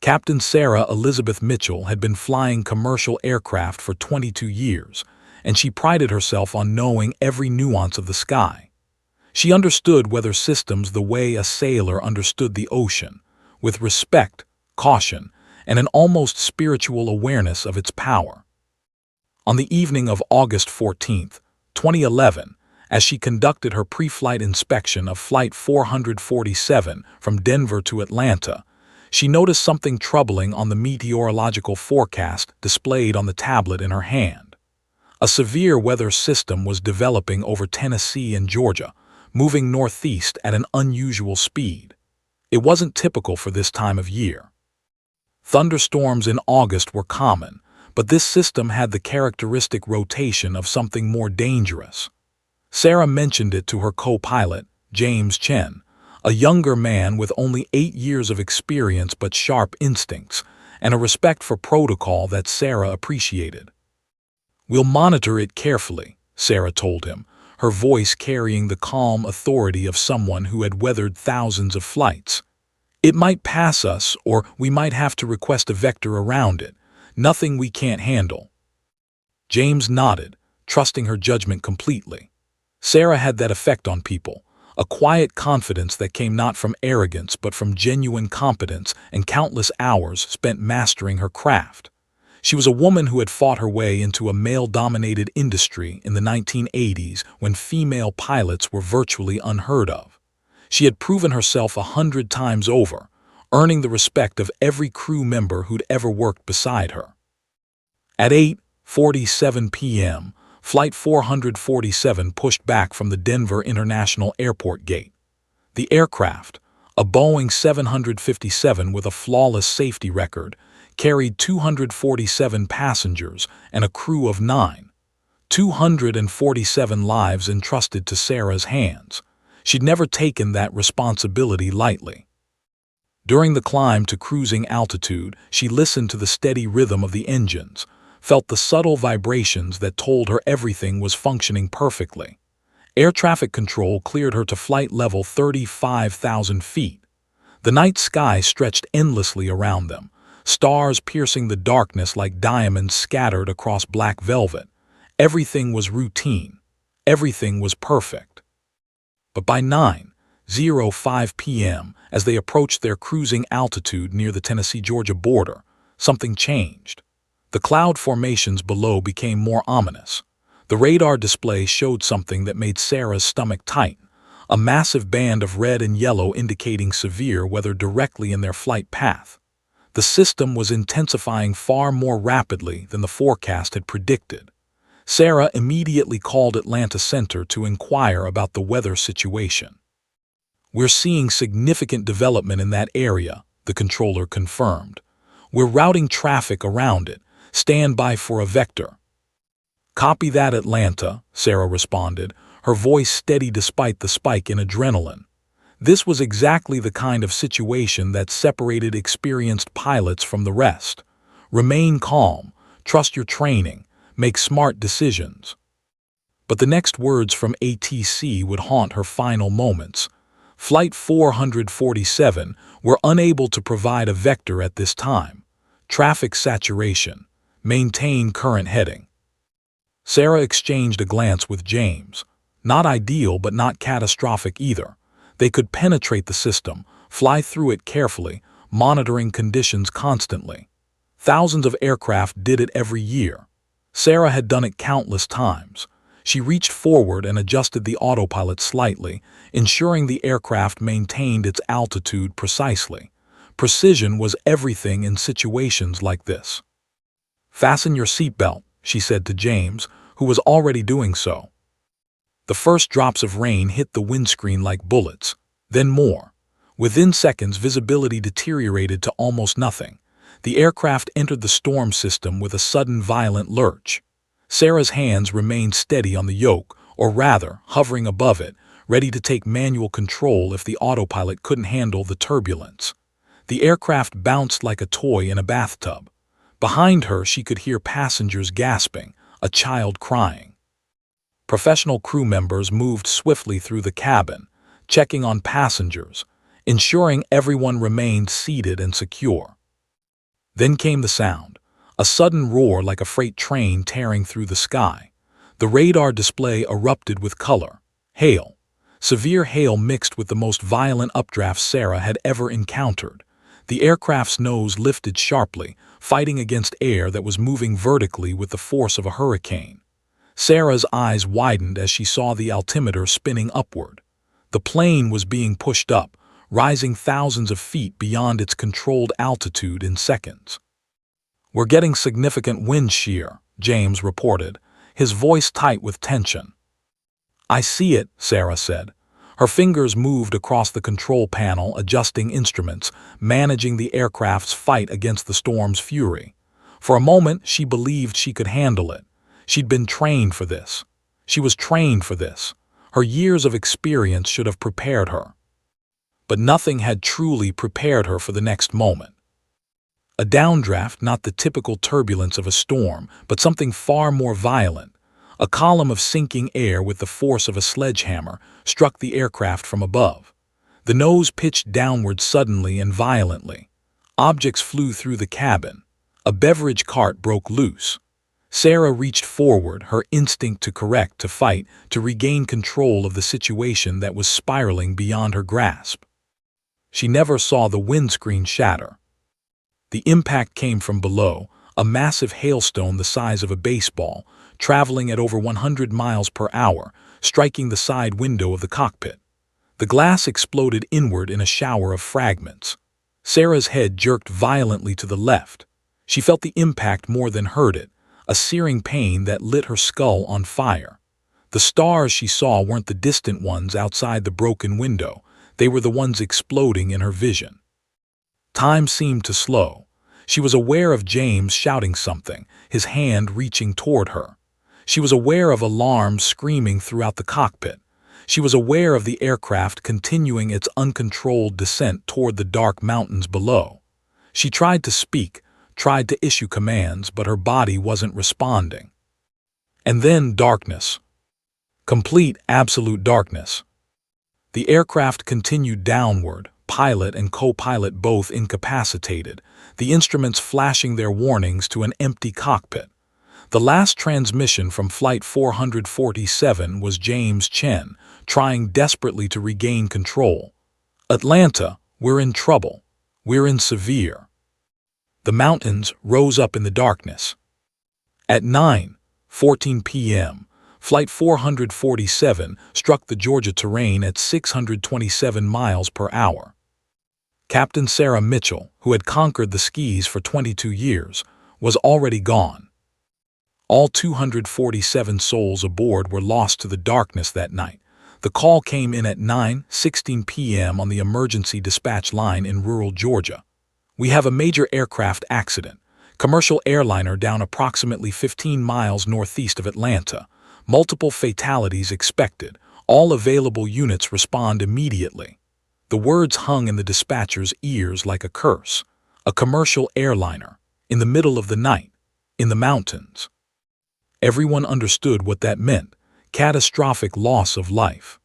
Captain Sarah Elizabeth Mitchell had been flying commercial aircraft for 22 years, and she prided herself on knowing every nuance of the sky. She understood weather systems the way a sailor understood the ocean, with respect, caution, and an almost spiritual awareness of its power. On the evening of August 14, 2011, as she conducted her pre-flight inspection of Flight 447 from Denver to Atlanta, she noticed something troubling on the meteorological forecast displayed on the tablet in her hand. A severe weather system was developing over Tennessee and Georgia, moving northeast at an unusual speed. It wasn't typical for this time of year. Thunderstorms in August were common, but this system had the characteristic rotation of something more dangerous. Sarah mentioned it to her co-pilot, James Chen, a younger man with only 8 years of experience but sharp instincts, and a respect for protocol that Sarah appreciated. "We'll monitor it carefully," Sarah told him, her voice carrying the calm authority of someone who had weathered thousands of flights. "It might pass us, or we might have to request a vector around it. Nothing we can't handle." James nodded, trusting her judgment completely. Sarah had that effect on people, a quiet confidence that came not from arrogance but from genuine competence and countless hours spent mastering her craft. She was a woman who had fought her way into a male-dominated industry in the 1980s when female pilots were virtually unheard of. She had proven herself 100 times over, earning the respect of every crew member who'd ever worked beside her. At 8:47 p.m., Flight 447 pushed back from the Denver International Airport gate. The aircraft, a Boeing 757 with a flawless safety record, carried 247 passengers and a crew of 9. 247 lives entrusted to Sarah's hands. She'd never taken that responsibility lightly. During the climb to cruising altitude, she listened to the steady rhythm of the engines, felt the subtle vibrations that told her everything was functioning perfectly. Air traffic control cleared her to flight level 35,000 feet. The night sky stretched endlessly around them, stars piercing the darkness like diamonds scattered across black velvet. Everything was routine. Everything was perfect. But by 9:05 p.m., as they approached their cruising altitude near the Tennessee-Georgia border, something changed. The cloud formations below became more ominous. The radar display showed something that made Sarah's stomach tighten, a massive band of red and yellow indicating severe weather directly in their flight path. The system was intensifying far more rapidly than the forecast had predicted. Sarah immediately called Atlanta Center to inquire about the weather situation. "We're seeing significant development in that area," the controller confirmed. "We're routing traffic around it. Stand by for a vector." "Copy that, Atlanta," Sarah responded, her voice steady despite the spike in adrenaline. This was exactly the kind of situation that separated experienced pilots from the rest. Remain calm, trust your training, make smart decisions. But the next words from ATC would haunt her final moments. Flight 447 were unable to provide a vector at this time. Traffic saturation. Maintain current heading. Sarah exchanged a glance with James. Not ideal, but not catastrophic either. They could penetrate the system, fly through it carefully, monitoring conditions constantly. Thousands of aircraft did it every year. Sarah had done it countless times. She reached forward and adjusted the autopilot slightly, ensuring the aircraft maintained its altitude precisely. Precision was everything in situations like this. "Fasten your seatbelt," she said to James, who was already doing so. The first drops of rain hit the windscreen like bullets, then more. Within seconds, visibility deteriorated to almost nothing. The aircraft entered the storm system with a sudden violent lurch. Sarah's hands remained steady on the yoke, or rather, hovering above it, ready to take manual control if the autopilot couldn't handle the turbulence. The aircraft bounced like a toy in a bathtub. Behind her, she could hear passengers gasping, a child crying. Professional crew members moved swiftly through the cabin, checking on passengers, ensuring everyone remained seated and secure. Then came the sound, a sudden roar like a freight train tearing through the sky. The radar display erupted with color. Hail. Severe hail mixed with the most violent updrafts Sarah had ever encountered. The aircraft's nose lifted sharply, fighting against air that was moving vertically with the force of a hurricane. Sarah's eyes widened as she saw the altimeter spinning upward. The plane was being pushed up, rising thousands of feet beyond its controlled altitude in seconds. "We're getting significant wind shear," James reported, his voice tight with tension. "I see it," Sarah said. Her fingers moved across the control panel, adjusting instruments, managing the aircraft's fight against the storm's fury. For a moment, she believed she could handle it. She'd been trained for this. She was trained for this. Her years of experience should have prepared her. But nothing had truly prepared her for the next moment. A downdraft, not the typical turbulence of a storm, but something far more violent. A column of sinking air with the force of a sledgehammer struck the aircraft from above. The nose pitched downward suddenly and violently. Objects flew through the cabin. A beverage cart broke loose. Sarah reached forward, her instinct to correct, to fight, to regain control of the situation that was spiraling beyond her grasp. She never saw the windscreen shatter. The impact came from below, a massive hailstone the size of a baseball, traveling at over 100 miles per hour, striking the side window of the cockpit. The glass exploded inward in a shower of fragments. Sarah's head jerked violently to the left. She felt the impact more than heard it, a searing pain that lit her skull on fire. The stars she saw weren't the distant ones outside the broken window. They were the ones exploding in her vision. Time seemed to slow. She was aware of James shouting something, his hand reaching toward her. She was aware of alarms screaming throughout the cockpit. She was aware of the aircraft continuing its uncontrolled descent toward the dark mountains below. She tried to speak, tried to issue commands, but her body wasn't responding. And then darkness. Complete, absolute darkness. The aircraft continued downward, pilot and co-pilot both incapacitated, the instruments flashing their warnings to an empty cockpit. The last transmission from Flight 447 was James Chen, trying desperately to regain control. "Atlanta, we're in trouble. We're in severe." The mountains rose up in the darkness. At 9:14 p.m., Flight 447 struck the Georgia terrain at 627 miles per hour. Captain Sarah Mitchell, who had conquered the skis for 22 years, was already gone. All 247 souls aboard were lost to the darkness that night. The call came in at 9:16 p.m. on the emergency dispatch line in rural Georgia. "We have a major aircraft accident. Commercial airliner down approximately 15 miles northeast of Atlanta. Multiple fatalities expected. All available units respond immediately." The words hung in the dispatcher's ears like a curse. A commercial airliner, in the middle of the night, in the mountains. Everyone understood what that meant: catastrophic loss of life.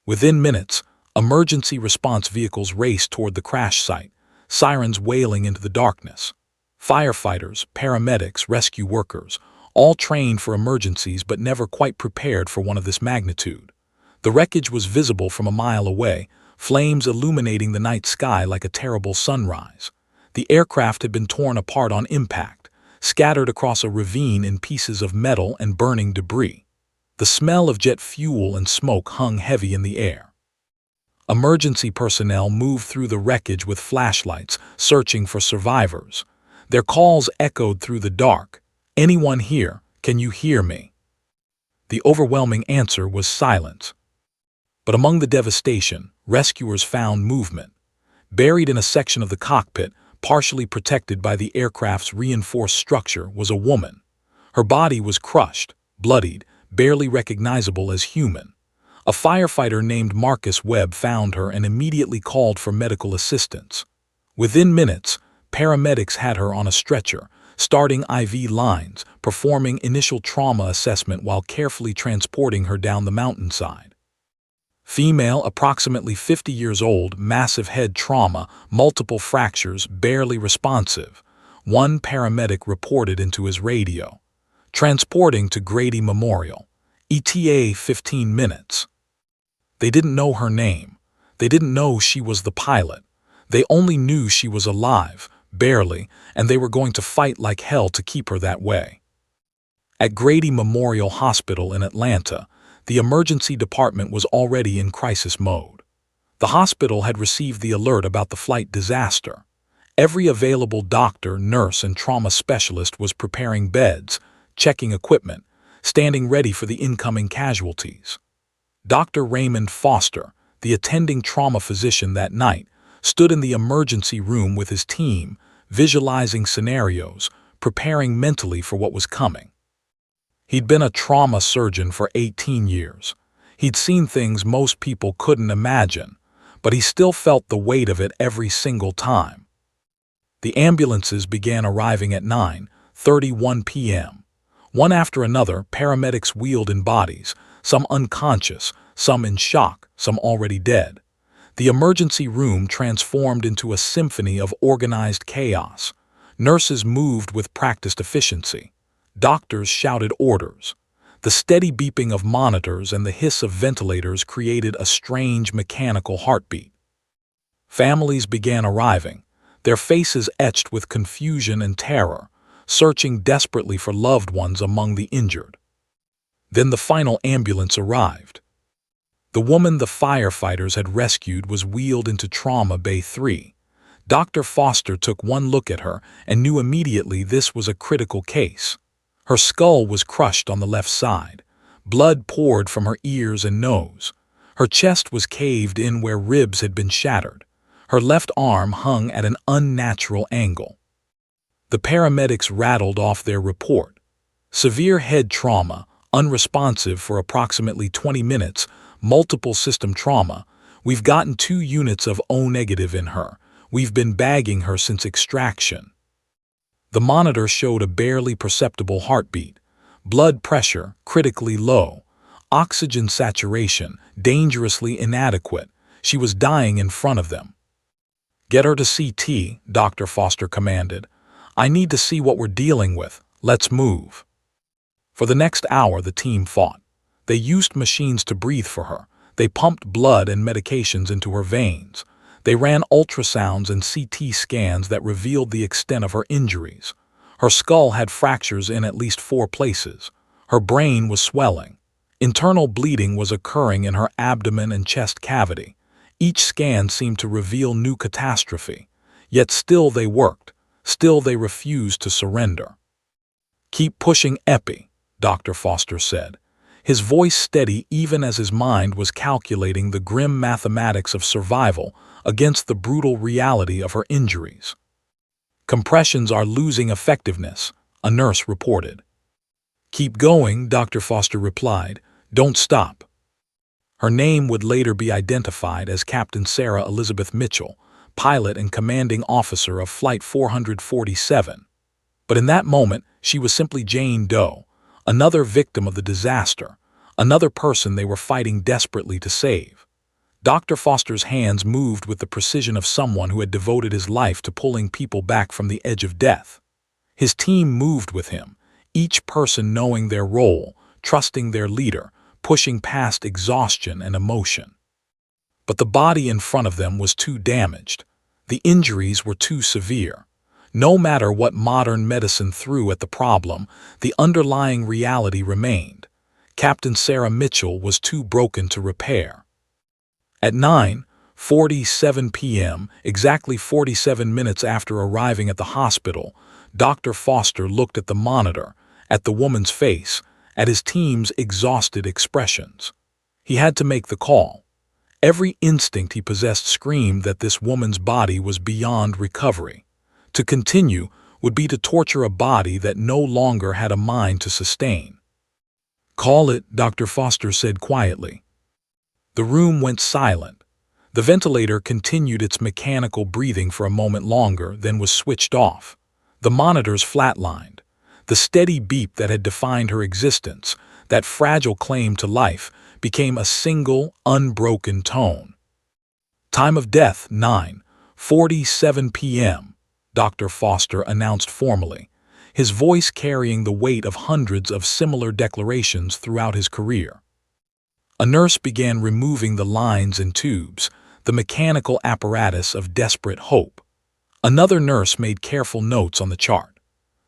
Within minutes, emergency response vehicles raced toward the crash site, sirens wailing into the darkness. Firefighters, paramedics, rescue workers, all trained for emergencies but never quite prepared for one of this magnitude. The wreckage was visible from a mile away, flames illuminating the night sky like a terrible sunrise. The aircraft had been torn apart on impact, scattered across a ravine in pieces of metal and burning debris. The smell of jet fuel and smoke hung heavy in the air. Emergency personnel moved through the wreckage with flashlights, searching for survivors. Their calls echoed through the dark. "Anyone here? Can you hear me?" The overwhelming answer was silence. But among the devastation, rescuers found movement. Buried in a section of the cockpit, partially protected by the aircraft's reinforced structure, was a woman. Her body was crushed, bloodied, barely recognizable as human. A firefighter named Marcus Webb found her and immediately called for medical assistance. Within minutes, paramedics had her on a stretcher, starting IV lines, performing initial trauma assessment while carefully transporting her down the mountainside. Female, approximately 50 years old, massive head trauma, multiple fractures, barely responsive. One paramedic reported into his radio. Transporting to Grady Memorial. ETA 15 minutes. They didn't know her name. They didn't know she was the pilot. They only knew she was alive, barely, and they were going to fight like hell to keep her that way. At Grady Memorial Hospital in Atlanta, the emergency department was already in crisis mode. The hospital had received the alert about the flight disaster. Every available doctor, nurse, and trauma specialist was preparing beds, checking equipment, standing ready for the incoming casualties. Dr. Raymond Foster, the attending trauma physician that night, stood in the emergency room with his team, visualizing scenarios, preparing mentally for what was coming. He'd been a trauma surgeon for 18 years. He'd seen things most people couldn't imagine, but he still felt the weight of it every single time. The ambulances began arriving at 9:31 p.m. One after another, paramedics wheeled in bodies, some unconscious, some in shock, some already dead. The emergency room transformed into a symphony of organized chaos. Nurses moved with practiced efficiency. Doctors shouted orders. The steady beeping of monitors and the hiss of ventilators created a strange mechanical heartbeat. Families began arriving, their faces etched with confusion and terror, searching desperately for loved ones among the injured. Then the final ambulance arrived. The woman the firefighters had rescued was wheeled into Trauma Bay 3. Dr. Foster took one look at her and knew immediately this was a critical case. Her skull was crushed on the left side. Blood poured from her ears and nose. Her chest was caved in where ribs had been shattered. Her left arm hung at an unnatural angle. The paramedics rattled off their report. Severe head trauma, unresponsive for approximately 20 minutes, multiple system trauma. We've gotten 2 units of O-negative in her. We've been bagging her since extraction. The monitor showed a barely perceptible heartbeat. Blood pressure, critically low. Oxygen saturation, dangerously inadequate. She was dying in front of them. "Get her to CT," Dr. Foster commanded. "I need to see what we're dealing with. Let's move." For the next hour, the team fought. They used machines to breathe for her. They pumped blood and medications into her veins. They ran ultrasounds and CT scans that revealed the extent of her injuries. Her skull had fractures in at least 4 places. Her brain was swelling. Internal bleeding was occurring in her abdomen and chest cavity. Each scan seemed to reveal new catastrophe. Yet still they worked. Still they refused to surrender. "Keep pushing, Epi," Dr. Foster said. His voice steady even as his mind was calculating the grim mathematics of survival against the brutal reality of her injuries. "Compressions are losing effectiveness," a nurse reported. "Keep going," Dr. Foster replied. "Don't stop." Her name would later be identified as Captain Sarah Elizabeth Mitchell, pilot and commanding officer of Flight 447. But in that moment, she was simply Jane Doe, another victim of the disaster, another person they were fighting desperately to save. Dr. Foster's hands moved with the precision of someone who had devoted his life to pulling people back from the edge of death. His team moved with him, each person knowing their role, trusting their leader, pushing past exhaustion and emotion. But the body in front of them was too damaged. The injuries were too severe. No matter what modern medicine threw at the problem, the underlying reality remained. Captain Sarah Mitchell was too broken to repair. At 9:47 p.m., exactly 47 minutes after arriving at the hospital, Dr. Foster looked at the monitor, at the woman's face, at his team's exhausted expressions. He had to make the call. Every instinct he possessed screamed that this woman's body was beyond recovery. To continue would be to torture a body that no longer had a mind to sustain. "Call it," Dr. Foster said quietly. The room went silent. The ventilator continued its mechanical breathing for a moment longer, then was switched off. The monitors flatlined. The steady beep that had defined her existence, that fragile claim to life, became a single, unbroken tone. "Time of death, 9:47 p.m. Dr. Foster announced formally, his voice carrying the weight of hundreds of similar declarations throughout his career. A nurse began removing the lines and tubes, the mechanical apparatus of desperate hope. Another nurse made careful notes on the chart.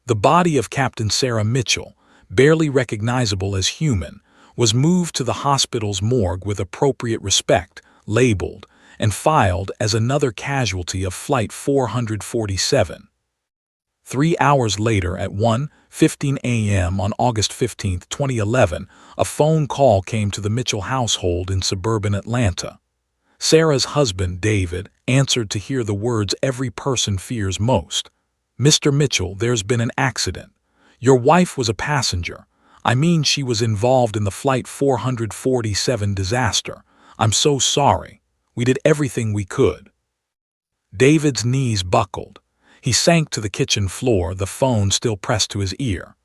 The body of Captain Sarah Mitchell, barely recognizable as human, was moved to the hospital's morgue with appropriate respect, labeled, and filed as another casualty of Flight 447. 3 hours later, at 1:15 a.m. on August 15, 2011, a phone call came to the Mitchell household in suburban Atlanta. Sarah's husband, David, answered to hear the words every person fears most. "Mr. Mitchell, there's been an accident. Your wife was a passenger. I mean, she was involved in the Flight 447 disaster. I'm so sorry. We did everything we could." David's knees buckled. He sank to the kitchen floor, the phone still pressed to his ear.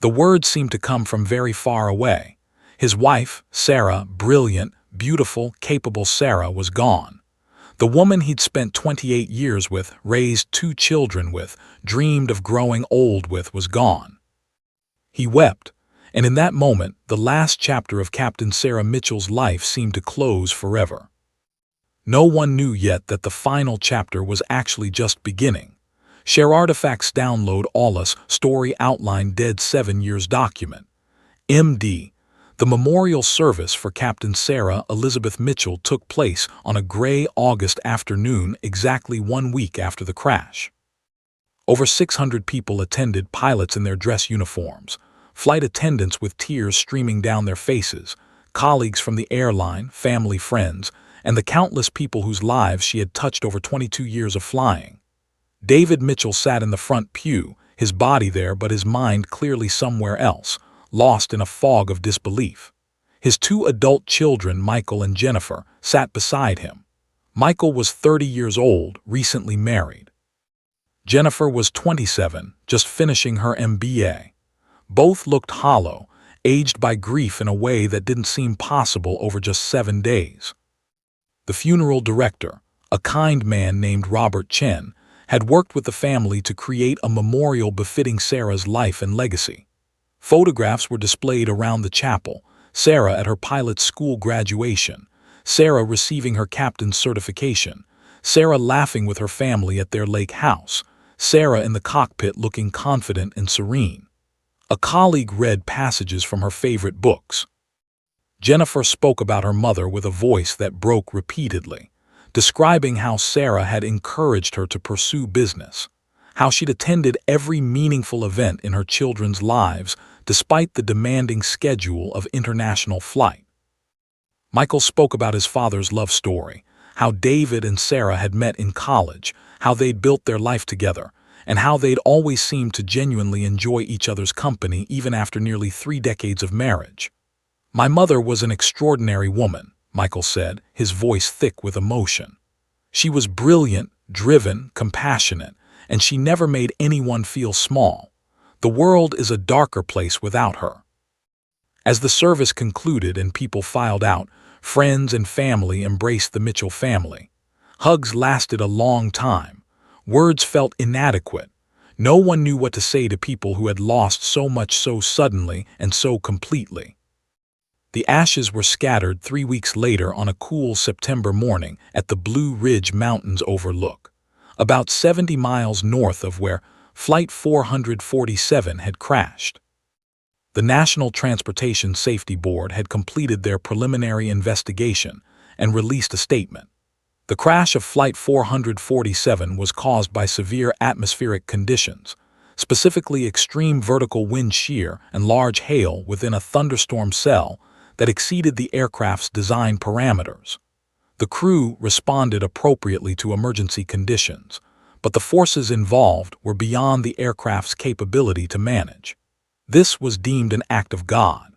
The words seemed to come from very far away. His wife, Sarah, brilliant, beautiful, capable Sarah, was gone. The woman he'd spent 28 years with, raised 2 children with, dreamed of growing old with, was gone. He wept, and in that moment, the last chapter of Captain Sarah Mitchell's life seemed to close forever. No one knew yet that the final chapter was actually just beginning. Share Artifacts download ALLUS Story Outline Dead 7 Years document. MD. The memorial service for Captain Sarah Elizabeth Mitchell took place on a gray August afternoon exactly 1 week after the crash. Over 600 people attended, pilots in their dress uniforms, flight attendants with tears streaming down their faces, colleagues from the airline, family, friends, and the countless people whose lives she had touched over 22 years of flying. David Mitchell sat in the front pew, his body there but his mind clearly somewhere else, lost in a fog of disbelief. His 2 adult children, Michael and Jennifer, sat beside him. Michael was 30 years old, recently married. Jennifer was 27, just finishing her MBA. Both looked hollow, aged by grief in a way that didn't seem possible over just 7 days. The funeral director, a kind man named Robert Chen, had worked with the family to create a memorial befitting Sarah's life and legacy. Photographs were displayed around the chapel, Sarah at her pilot school graduation, Sarah receiving her captain's certification, Sarah laughing with her family at their lake house, Sarah in the cockpit looking confident and serene. A colleague read passages from her favorite books. Jennifer spoke about her mother with a voice that broke repeatedly, describing how Sarah had encouraged her to pursue business, how she'd attended every meaningful event in her children's lives despite the demanding schedule of international flight. Michael spoke about his father's love story, how David and Sarah had met in college, how they'd built their life together, and how they'd always seemed to genuinely enjoy each other's company even after nearly 3 decades of marriage. "My mother was an extraordinary woman," Michael said, his voice thick with emotion. "She was brilliant, driven, compassionate, and she never made anyone feel small. The world is a darker place without her." As the service concluded and people filed out, friends and family embraced the Mitchell family. Hugs lasted a long time. Words felt inadequate. No one knew what to say to people who had lost so much so suddenly and so completely. The ashes were scattered 3 weeks later on a cool September morning at the Blue Ridge Mountains overlook, about 70 miles north of where Flight 447 had crashed. The National Transportation Safety Board had completed their preliminary investigation and released a statement. The crash of Flight 447 was caused by severe atmospheric conditions, specifically extreme vertical wind shear and large hail within a thunderstorm cell that exceeded the aircraft's design parameters. The crew responded appropriately to emergency conditions, but the forces involved were beyond the aircraft's capability to manage. This was deemed an act of God.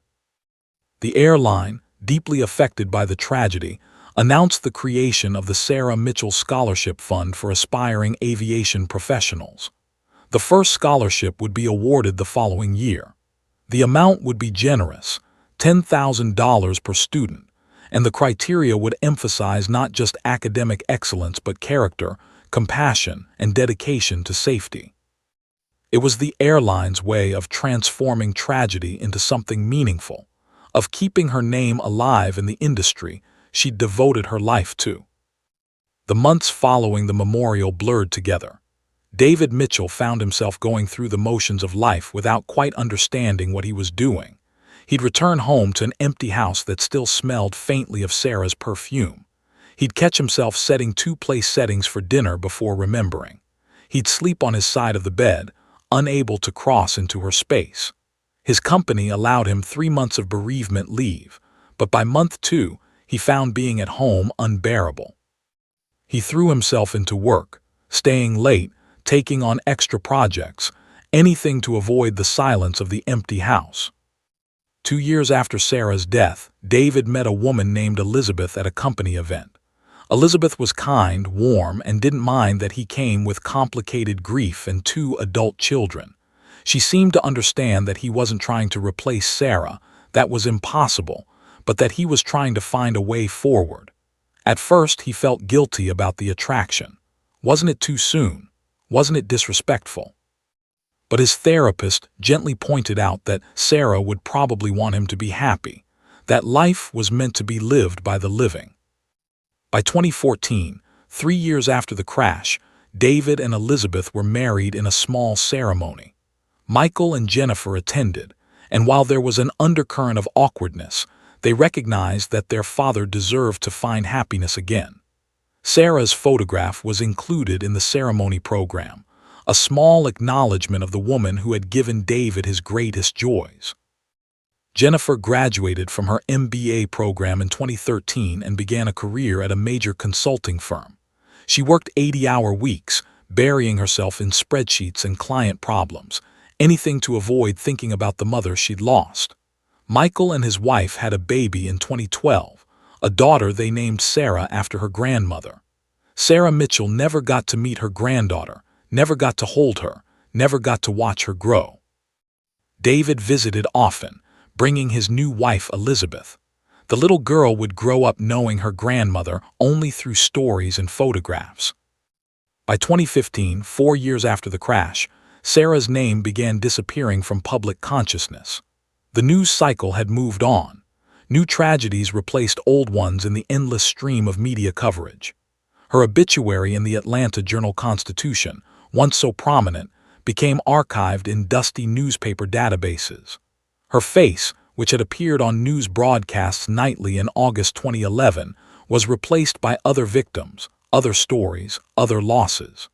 The airline, deeply affected by the tragedy, announced the creation of the Sarah Mitchell Scholarship Fund for aspiring aviation professionals. The first scholarship would be awarded the following year. The amount would be generous, $10,000 per student, and the criteria would emphasize not just academic excellence but character, compassion, and dedication to safety. It was the airline's way of transforming tragedy into something meaningful, of keeping her name alive in the industry she'd devoted her life to. The months following the memorial blurred together. David Mitchell found himself going through the motions of life without quite understanding what he was doing. He'd return home to an empty house that still smelled faintly of Sarah's perfume. He'd catch himself setting two-place settings for dinner before remembering. He'd sleep on his side of the bed, unable to cross into her space. His company allowed him 3 months of bereavement leave, but by month 2, he found being at home unbearable. He threw himself into work, staying late, taking on extra projects, anything to avoid the silence of the empty house. 2 years after Sarah's death, David met a woman named Elizabeth at a company event. Elizabeth was kind, warm, and didn't mind that he came with complicated grief and 2 adult children. She seemed to understand that he wasn't trying to replace Sarah, that was impossible, but that he was trying to find a way forward. At first, he felt guilty about the attraction. Wasn't it too soon? Wasn't it disrespectful? But his therapist gently pointed out that Sarah would probably want him to be happy, that life was meant to be lived by the living. By 2014, 3 years after the crash, David and Elizabeth were married in a small ceremony. Michael and Jennifer attended, and while there was an undercurrent of awkwardness, they recognized that their father deserved to find happiness again. Sarah's photograph was included in the ceremony program, a small acknowledgement of the woman who had given David his greatest joys. Jennifer graduated from her MBA program in 2013 and began a career at a major consulting firm. She worked 80-hour weeks, burying herself in spreadsheets and client problems, anything to avoid thinking about the mother she'd lost. Michael and his wife had a baby in 2012, a daughter they named Sarah after her grandmother. Sarah Mitchell never got to meet her granddaughter, never got to hold her, never got to watch her grow. David visited often, bringing his new wife Elizabeth. The little girl would grow up knowing her grandmother only through stories and photographs. By 2015, 4 years after the crash, Sarah's name began disappearing from public consciousness. The news cycle had moved on. New tragedies replaced old ones in the endless stream of media coverage. Her obituary in the Atlanta Journal-Constitution, once so prominent, became archived in dusty newspaper databases. Her face, which had appeared on news broadcasts nightly in August 2011, was replaced by other victims, other stories, other losses.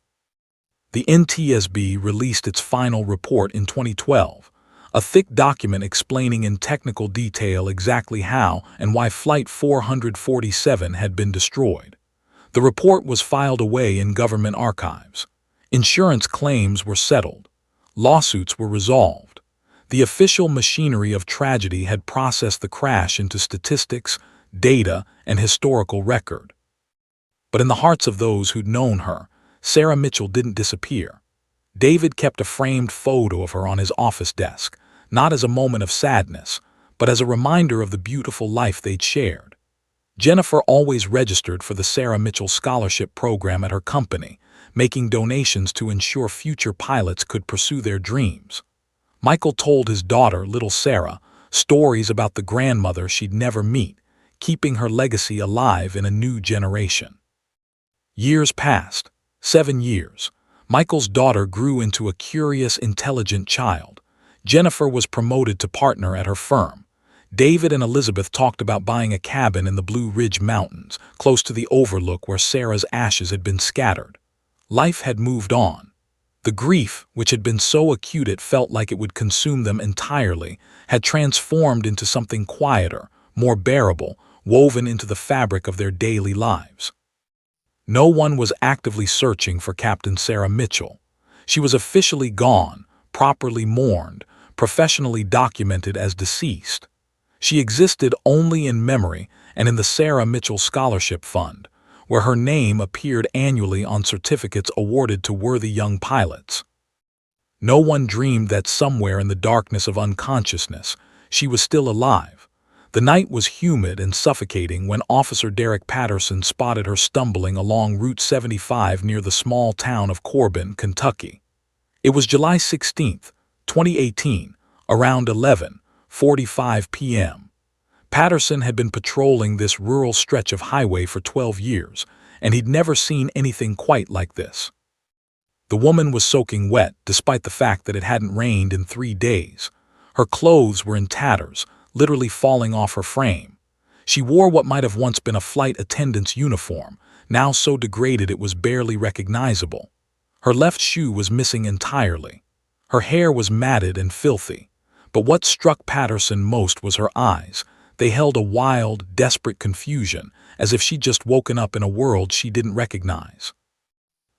The NTSB released its final report in 2012, a thick document explaining in technical detail exactly how and why Flight 447 had been destroyed. The report was filed away in government archives. Insurance claims were settled. Lawsuits were resolved. The official machinery of tragedy had processed the crash into statistics, data, and historical record. But in the hearts of those who'd known her, Sarah Mitchell didn't disappear. David kept a framed photo of her on his office desk, not as a moment of sadness, but as a reminder of the beautiful life they'd shared. Jennifer always registered for the Sarah Mitchell Scholarship Program at her company, making donations to ensure future pilots could pursue their dreams. Michael told his daughter, little Sarah, stories about the grandmother she'd never meet, keeping her legacy alive in a new generation. Years passed, 7 years. Michael's daughter grew into a curious, intelligent child. Jennifer was promoted to partner at her firm. David and Elizabeth talked about buying a cabin in the Blue Ridge Mountains, close to the overlook where Sarah's ashes had been scattered. Life had moved on. The grief, which had been so acute it felt like it would consume them entirely, had transformed into something quieter, more bearable, woven into the fabric of their daily lives. No one was actively searching for Captain Sarah Mitchell. She was officially gone, properly mourned, professionally documented as deceased. She existed only in memory and in the Sarah Mitchell Scholarship Fund, where her name appeared annually on certificates awarded to worthy young pilots. No one dreamed that somewhere in the darkness of unconsciousness, she was still alive. The night was humid and suffocating when Officer Derek Patterson spotted her stumbling along Route 75 near the small town of Corbin, Kentucky. It was July 16, 2018, around 11:45 p.m. Patterson had been patrolling this rural stretch of highway for 12 years, and he'd never seen anything quite like this. The woman was soaking wet despite the fact that it hadn't rained in 3 days. Her clothes were in tatters, literally falling off her frame. She wore what might have once been a flight attendant's uniform, now so degraded it was barely recognizable. Her left shoe was missing entirely. Her hair was matted and filthy. But what struck Patterson most was her eyes. They held a wild, desperate confusion, as if she'd just woken up in a world she didn't recognize.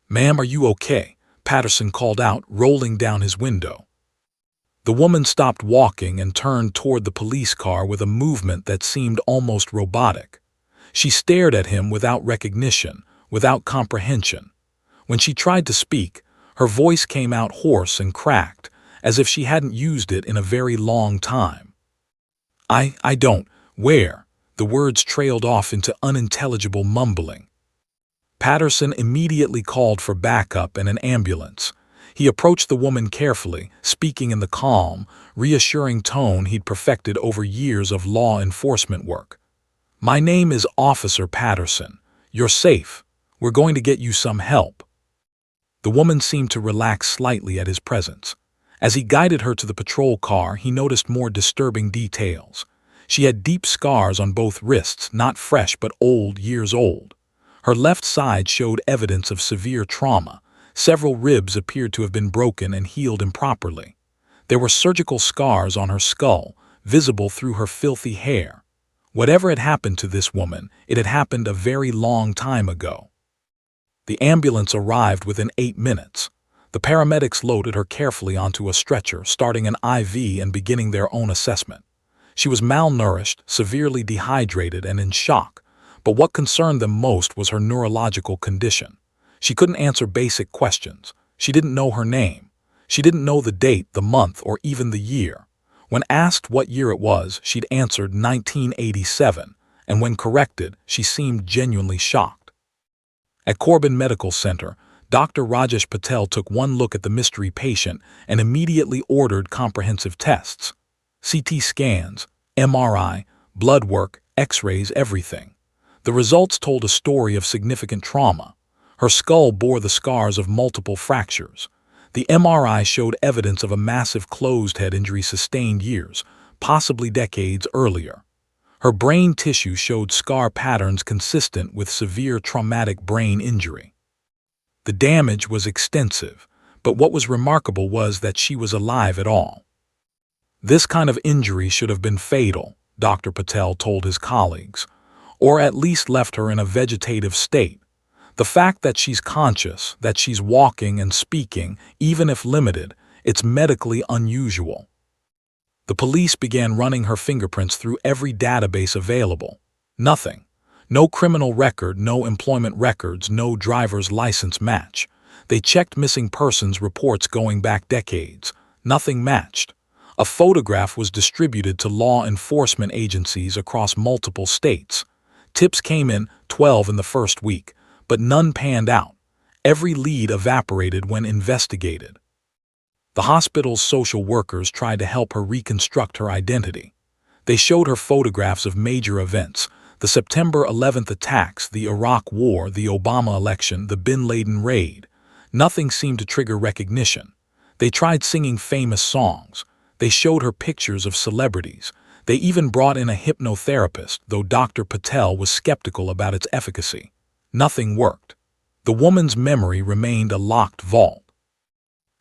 "Ma'am, are you okay?" Patterson called out, rolling down his window. The woman stopped walking and turned toward the police car with a movement that seemed almost robotic. She stared at him without recognition, without comprehension. When she tried to speak, her voice came out hoarse and cracked, as if she hadn't used it in a very long time. I don't, where?" The words trailed off into unintelligible mumbling. Patterson immediately called for backup and an ambulance. He approached the woman carefully, speaking in the calm, reassuring tone he'd perfected over years of law enforcement work. "My name is Officer Patterson. You're safe. We're going to get you some help." The woman seemed to relax slightly at his presence. As he guided her to the patrol car, he noticed more disturbing details. She had deep scars on both wrists, not fresh but old, years old. Her left side showed evidence of severe trauma. Several ribs appeared to have been broken and healed improperly. There were surgical scars on her skull, visible through her filthy hair. Whatever had happened to this woman, it had happened a very long time ago. The ambulance arrived within 8 minutes. The paramedics loaded her carefully onto a stretcher, starting an IV and beginning their own assessment. She was malnourished, severely dehydrated, and in shock, but what concerned them most was her neurological condition. She couldn't answer basic questions. She didn't know her name. She didn't know the date, the month, or even the year. When asked what year it was, she'd answered 1987, and when corrected, she seemed genuinely shocked. At Corbin Medical Center, Dr. Rajesh Patel took one look at the mystery patient and immediately ordered comprehensive tests. CT scans, MRI, blood work, X-rays, everything. The results told a story of significant trauma. Her skull bore the scars of multiple fractures. The MRI showed evidence of a massive closed head injury sustained years, possibly decades earlier. Her brain tissue showed scar patterns consistent with severe traumatic brain injury. The damage was extensive, but what was remarkable was that she was alive at all. "This kind of injury should have been fatal," Dr. Patel told his colleagues, "or at least left her in a vegetative state. The fact that she's conscious, that she's walking and speaking, even if limited, it's medically unusual." The police began running her fingerprints through every database available. Nothing. No criminal record, no employment records, no driver's license match. They checked missing persons reports going back decades. Nothing matched. A photograph was distributed to law enforcement agencies across multiple states. Tips came in, 12 in the first week, but none panned out. Every lead evaporated when investigated. The hospital's social workers tried to help her reconstruct her identity. They showed her photographs of major events: the September 11th attacks, the Iraq War, the Obama election, the Bin Laden raid. Nothing seemed to trigger recognition. They tried singing famous songs. They showed her pictures of celebrities. They even brought in a hypnotherapist, though Dr. Patel was skeptical about its efficacy. Nothing worked. The woman's memory remained a locked vault.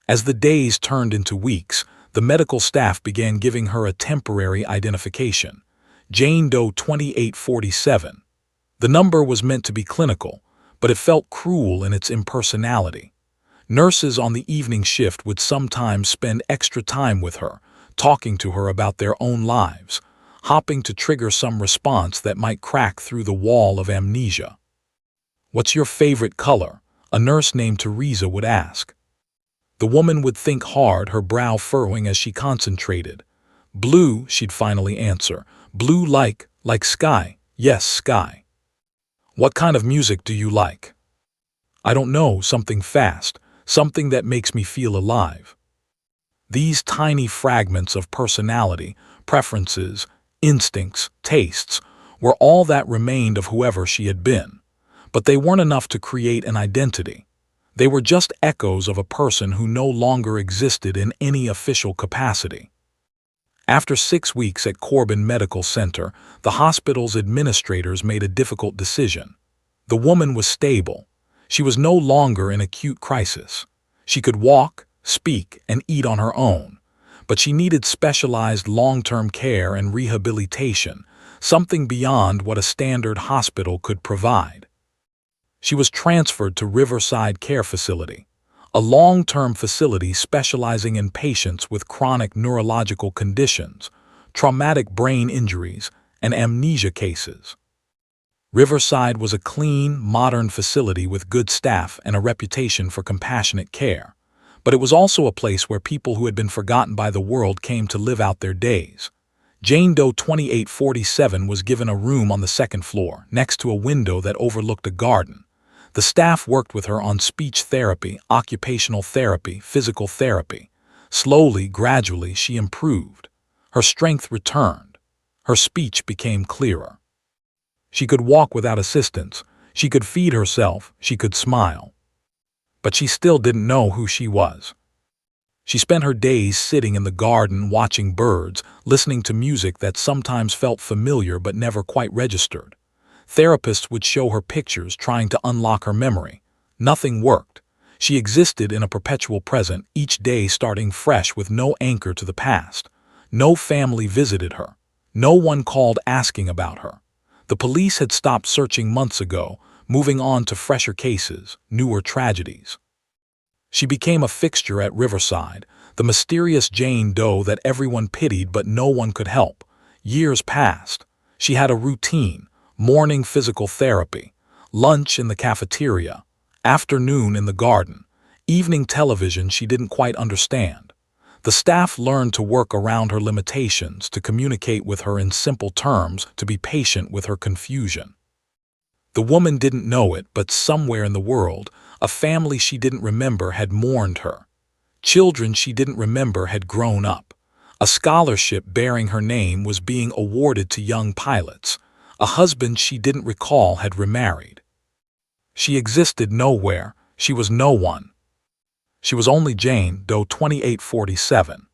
As the days turned into weeks, the medical staff began giving her a temporary identification: Jane Doe 2847. The number was meant to be clinical, but it felt cruel in its impersonality. Nurses on the evening shift would sometimes spend extra time with her, talking to her about their own lives, hoping to trigger some response that might crack through the wall of amnesia. "What's your favorite color?" a nurse named Teresa would ask. The woman would think hard, her brow furrowing as she concentrated. Blue, she'd finally answer. Blue like sky. Yes, sky. What kind of music do you like? I don't know, something fast, something that makes me feel alive. These tiny fragments of personality, preferences, instincts, tastes, were all that remained of whoever she had been. But they weren't enough to create an identity. They were just echoes of a person who no longer existed in any official capacity. After 6 weeks at Corbin Medical Center, the hospital's administrators made a difficult decision. The woman was stable. She was no longer in acute crisis. She could walk, speak, and eat on her own. But she needed specialized long-term care and rehabilitation, something beyond what a standard hospital could provide. She was transferred to Riverside Care Facility, a long-term facility specializing in patients with chronic neurological conditions, traumatic brain injuries, and amnesia cases. Riverside was a clean, modern facility with good staff and a reputation for compassionate care. But it was also a place where people who had been forgotten by the world came to live out their days. Jane Doe 2847 was given a room on the second floor, next to a window that overlooked a garden. The staff worked with her on speech therapy, occupational therapy, physical therapy. Slowly, gradually, she improved. Her strength returned. Her speech became clearer. She could walk without assistance. She could feed herself. She could smile. But she still didn't know who she was. She spent her days sitting in the garden watching birds, listening to music that sometimes felt familiar but never quite registered. Therapists would show her pictures trying to unlock her memory. Nothing worked. She existed in a perpetual present, each day starting fresh with no anchor to the past. No family visited her. No one called asking about her. The police had stopped searching months ago, moving on to fresher cases, newer tragedies. She became a fixture at Riverside, the mysterious Jane Doe that everyone pitied but no one could help. Years passed. She had a routine: morning physical therapy, lunch in the cafeteria, afternoon in the garden, evening television she didn't quite understand. The staff learned to work around her limitations, to communicate with her in simple terms, to be patient with her confusion. The woman didn't know it, but somewhere in the world, a family she didn't remember had mourned her. Children she didn't remember had grown up. A scholarship bearing her name was being awarded to young pilots. A husband she didn't recall had remarried. She existed nowhere. She was no one. She was only Jane Doe 2847.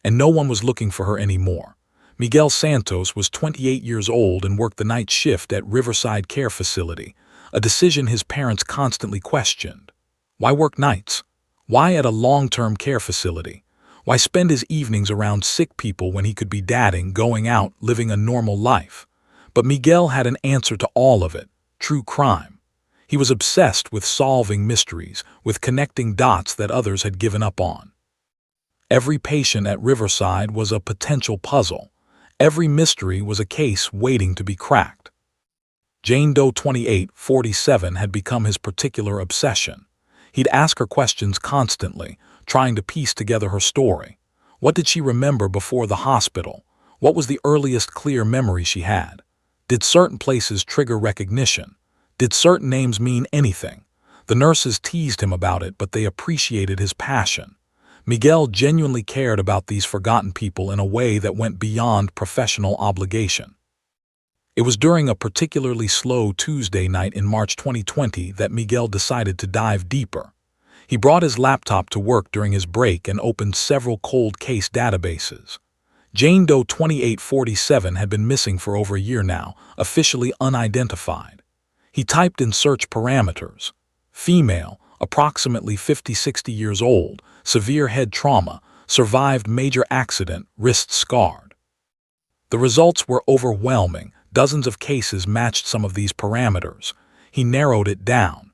And no one was looking for her anymore. Miguel Santos was 28 years old and worked the night shift at Riverside Care Facility, a decision his parents constantly questioned. Why work nights? Why at a long-term care facility? Why spend his evenings around sick people when he could be dadding, going out, living a normal life? But Miguel had an answer to all of it: true crime. He was obsessed with solving mysteries, with connecting dots that others had given up on. Every patient at Riverside was a potential puzzle. Every mystery was a case waiting to be cracked. Jane Doe 2847 had become his particular obsession. He'd ask her questions constantly, trying to piece together her story. What did she remember before the hospital? What was the earliest clear memory she had? Did certain places trigger recognition? Did certain names mean anything? The nurses teased him about it, but they appreciated his passion. Miguel genuinely cared about these forgotten people in a way that went beyond professional obligation. It was during a particularly slow Tuesday night in March 2020 that Miguel decided to dive deeper. He brought his laptop to work during his break and opened several cold case databases. Jane Doe 2847 had been missing for over a year now, officially unidentified. He typed in search parameters: female, approximately 50-60 years old, severe head trauma, survived major accident, wrist scarred. The results were overwhelming. Dozens of cases matched some of these parameters. He narrowed it down.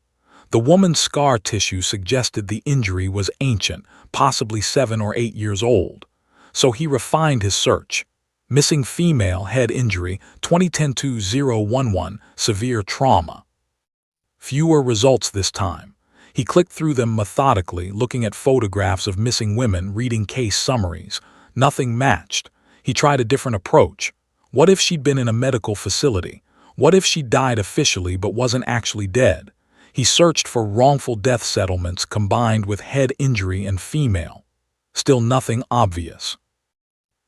The woman's scar tissue suggested the injury was ancient, possibly 7 or 8 years old. So he refined his search. Missing female, head injury, 2010-2011, severe trauma. Fewer results this time. He clicked through them methodically, looking at photographs of missing women, reading case summaries. Nothing matched. He tried a different approach. What if she'd been in a medical facility? What if she died officially but wasn't actually dead? He searched for wrongful death settlements combined with head injury and female. Still nothing obvious.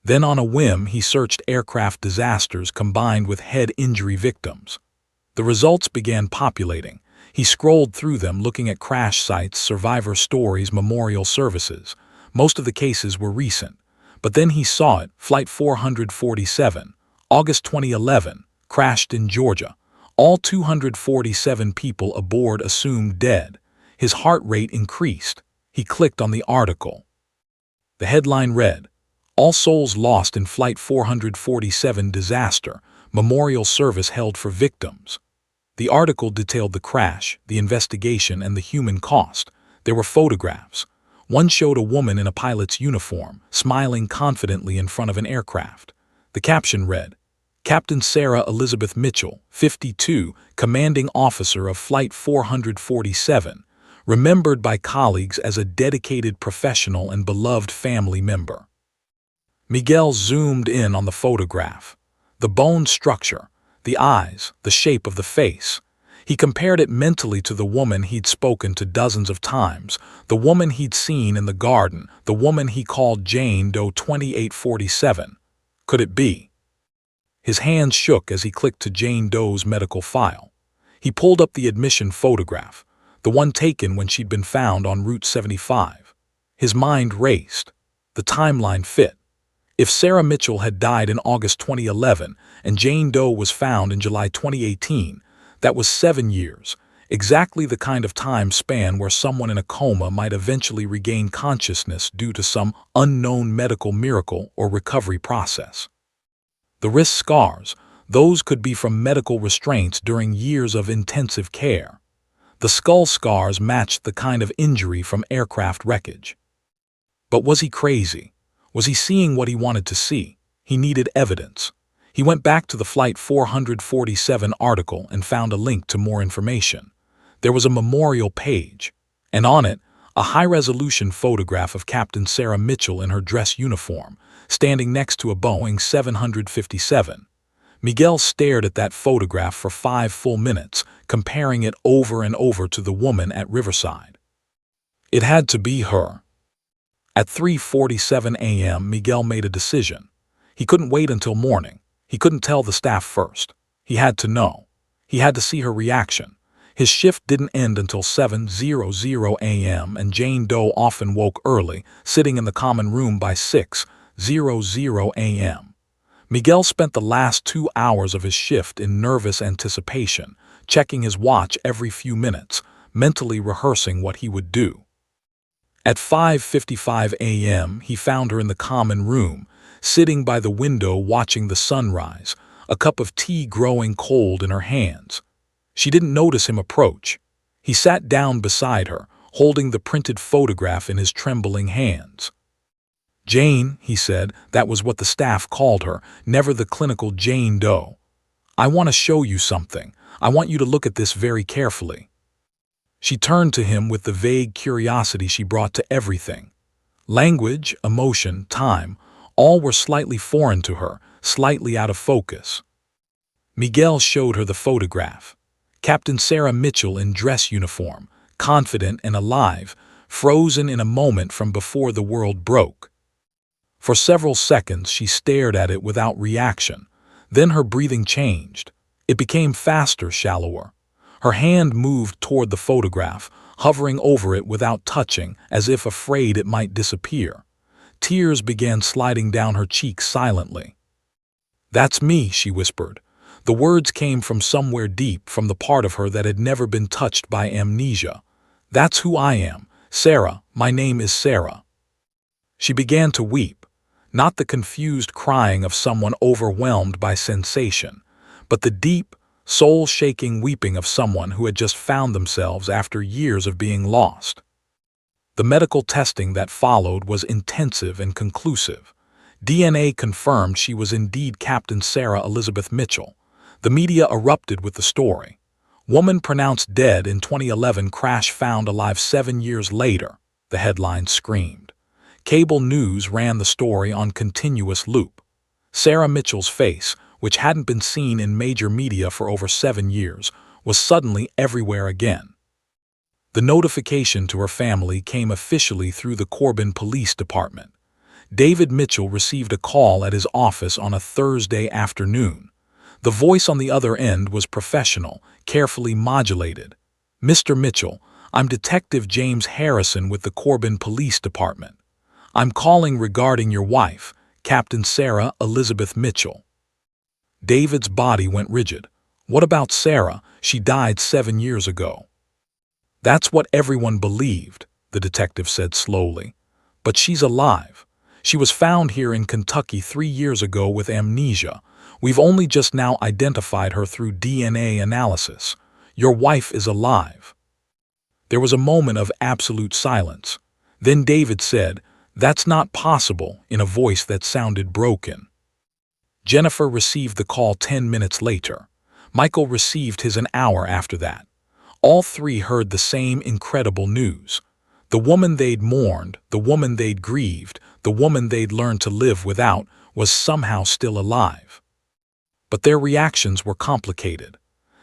Then on a whim, he searched aircraft disasters combined with head injury victims. The results began populating. He scrolled through them looking at crash sites, survivor stories, memorial services. Most of the cases were recent. But then he saw it, Flight 447, August 2011, crashed in Georgia. All 247 people aboard assumed dead. His heart rate increased. He clicked on the article. The headline read, "All souls lost in Flight 447 disaster, memorial service held for victims." The article detailed the crash, the investigation, and the human cost. There were photographs. One showed a woman in a pilot's uniform, smiling confidently in front of an aircraft. The caption read, "Captain Sarah Elizabeth Mitchell, 52, commanding officer of Flight 447, remembered by colleagues as a dedicated professional and beloved family member." Miguel zoomed in on the photograph. The bone structure, the eyes, the shape of the face. He compared it mentally to the woman he'd spoken to dozens of times, the woman he'd seen in the garden, the woman he called Jane Doe 2847. Could it be? His hands shook as he clicked to Jane Doe's medical file. He pulled up the admission photograph, the one taken when she'd been found on Route 75. His mind raced. The timeline fit. If Sarah Mitchell had died in August 2011 and Jane Doe was found in July 2018, that was 7 years, exactly the kind of time span where someone in a coma might eventually regain consciousness due to some unknown medical miracle or recovery process. The wrist scars, those could be from medical restraints during years of intensive care. The skull scars matched the kind of injury from aircraft wreckage. But was he crazy? Was he seeing what he wanted to see? He needed evidence. He went back to the Flight 447 article and found a link to more information. There was a memorial page, and on it, a high-resolution photograph of Captain Sarah Mitchell in her dress uniform, standing next to a Boeing 757. Miguel stared at that photograph for 5 full minutes, comparing it over and over to the woman at Riverside. It had to be her. At 3:47 a.m., Miguel made a decision. He couldn't wait until morning. He couldn't tell the staff first. He had to know. He had to see her reaction. His shift didn't end until 7:00 a.m., and Jane Doe often woke early, sitting in the common room by 6:00 a.m. Miguel spent the last 2 hours of his shift in nervous anticipation, checking his watch every few minutes, mentally rehearsing what he would do. At 5:55 a.m., he found her in the common room, sitting by the window watching the sunrise, a cup of tea growing cold in her hands. She didn't notice him approach. He sat down beside her, holding the printed photograph in his trembling hands. "Jane," he said, that was what the staff called her, never the clinical Jane Doe. "I want to show you something. I want you to look at this very carefully." She turned to him with the vague curiosity she brought to everything. Language, emotion, time, all were slightly foreign to her, slightly out of focus. Miguel showed her the photograph. Captain Sarah Mitchell in dress uniform, confident and alive, frozen in a moment from before the world broke. For several seconds she stared at it without reaction. Then her breathing changed. It became faster, shallower. Her hand moved toward the photograph, hovering over it without touching, as if afraid it might disappear. Tears began sliding down her cheeks silently. "That's me," she whispered. The words came from somewhere deep, from the part of her that had never been touched by amnesia. "That's who I am. Sarah, my name is Sarah." She began to weep, not the confused crying of someone overwhelmed by sensation, but the deep, soul-shaking weeping of someone who had just found themselves after years of being lost. The medical testing that followed was intensive and conclusive. DNA confirmed she was indeed Captain Sarah Elizabeth Mitchell. The media erupted with the story. "Woman pronounced dead in 2011, crash found alive 7 years later," the headline screamed. Cable news ran the story on continuous loop. Sarah Mitchell's face, which hadn't been seen in major media for over 7 years, was suddenly everywhere again. The notification to her family came officially through the Corbin Police Department. David Mitchell received a call at his office on a Thursday afternoon. The voice on the other end was professional, carefully modulated. "Mr. Mitchell, I'm Detective James Harrison with the Corbin Police Department. I'm calling regarding your wife, Captain Sarah Elizabeth Mitchell." David's body went rigid. "What about Sarah? She died 7 years ago." "That's what everyone believed," the detective said slowly. "But she's alive. She was found here in Kentucky 3 years ago with amnesia. We've only just now identified her through DNA analysis. Your wife is alive." There was a moment of absolute silence. Then David said, "That's not possible," in a voice that sounded broken. Jennifer received the call 10 minutes later. Michael received his an hour after that. All three heard the same incredible news. The woman they'd mourned, the woman they'd grieved, the woman they'd learned to live without, was somehow still alive. But their reactions were complicated.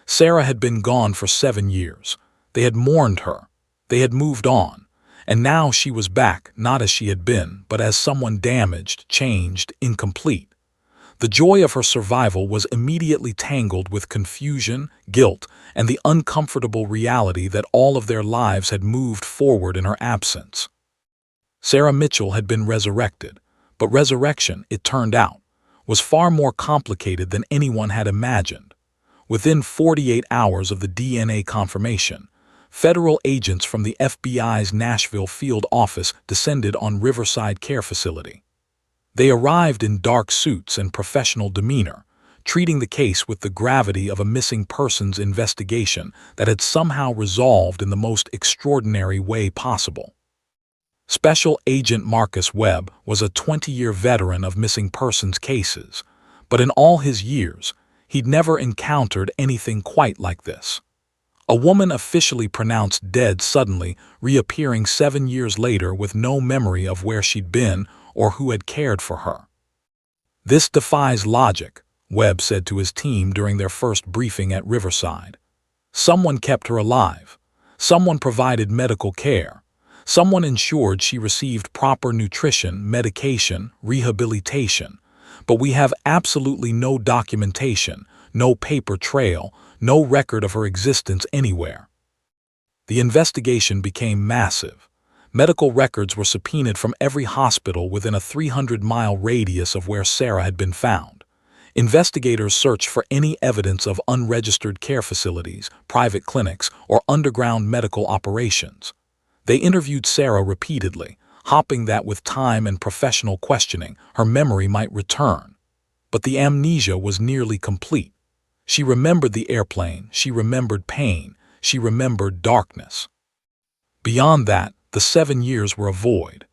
Sarah had been gone for 7 years. They had mourned her. They had moved on. And now she was back, not as she had been, but as someone damaged, changed, incomplete. The joy of her survival was immediately tangled with confusion, guilt, and the uncomfortable reality that all of their lives had moved forward in her absence. Sarah Mitchell had been resurrected, but resurrection, it turned out, was far more complicated than anyone had imagined. Within 48 hours of the DNA confirmation, federal agents from the FBI's Nashville field office descended on Riverside Care Facility. They arrived in dark suits and professional demeanor, treating the case with the gravity of a missing persons investigation that had somehow resolved in the most extraordinary way possible. Special Agent Marcus Webb was a 20-year veteran of missing persons cases, but in all his years, he'd never encountered anything quite like this. A woman officially pronounced dead suddenly reappearing 7 years later with no memory of where she'd been or who had cared for her. "This defies logic," Webb said to his team during their first briefing at Riverside. "Someone kept her alive. Someone provided medical care. Someone ensured she received proper nutrition, medication, rehabilitation. But we have absolutely no documentation, no paper trail, no record of her existence anywhere." The investigation became massive. Medical records were subpoenaed from every hospital within a 300-mile radius of where Sarah had been found. Investigators searched for any evidence of unregistered care facilities, private clinics, or underground medical operations. They interviewed Sarah repeatedly, hoping that with time and professional questioning, her memory might return. But the amnesia was nearly complete. She remembered the airplane, she remembered pain, she remembered darkness. Beyond that, the 7 years were a void.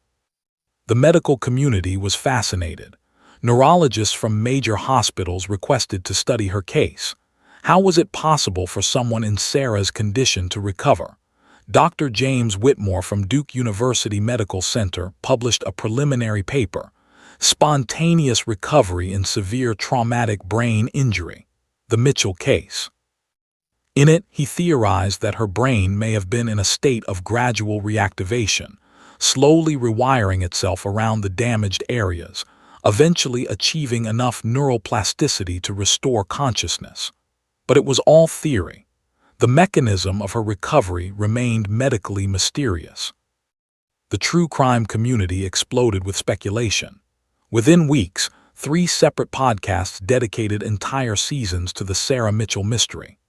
The medical community was fascinated. Neurologists from major hospitals requested to study her case. How was it possible for someone in Sarah's condition to recover? Dr. James Whitmore from Duke University Medical Center published a preliminary paper, "Spontaneous Recovery in Severe Traumatic Brain Injury: The Mitchell Case." In it, he theorized that her brain may have been in a state of gradual reactivation, slowly rewiring itself around the damaged areas, eventually achieving enough neuroplasticity to restore consciousness. But it was all theory. The mechanism of her recovery remained medically mysterious. The true crime community exploded with speculation. Within weeks, 3 separate podcasts dedicated entire seasons to the Sarah Mitchell mystery.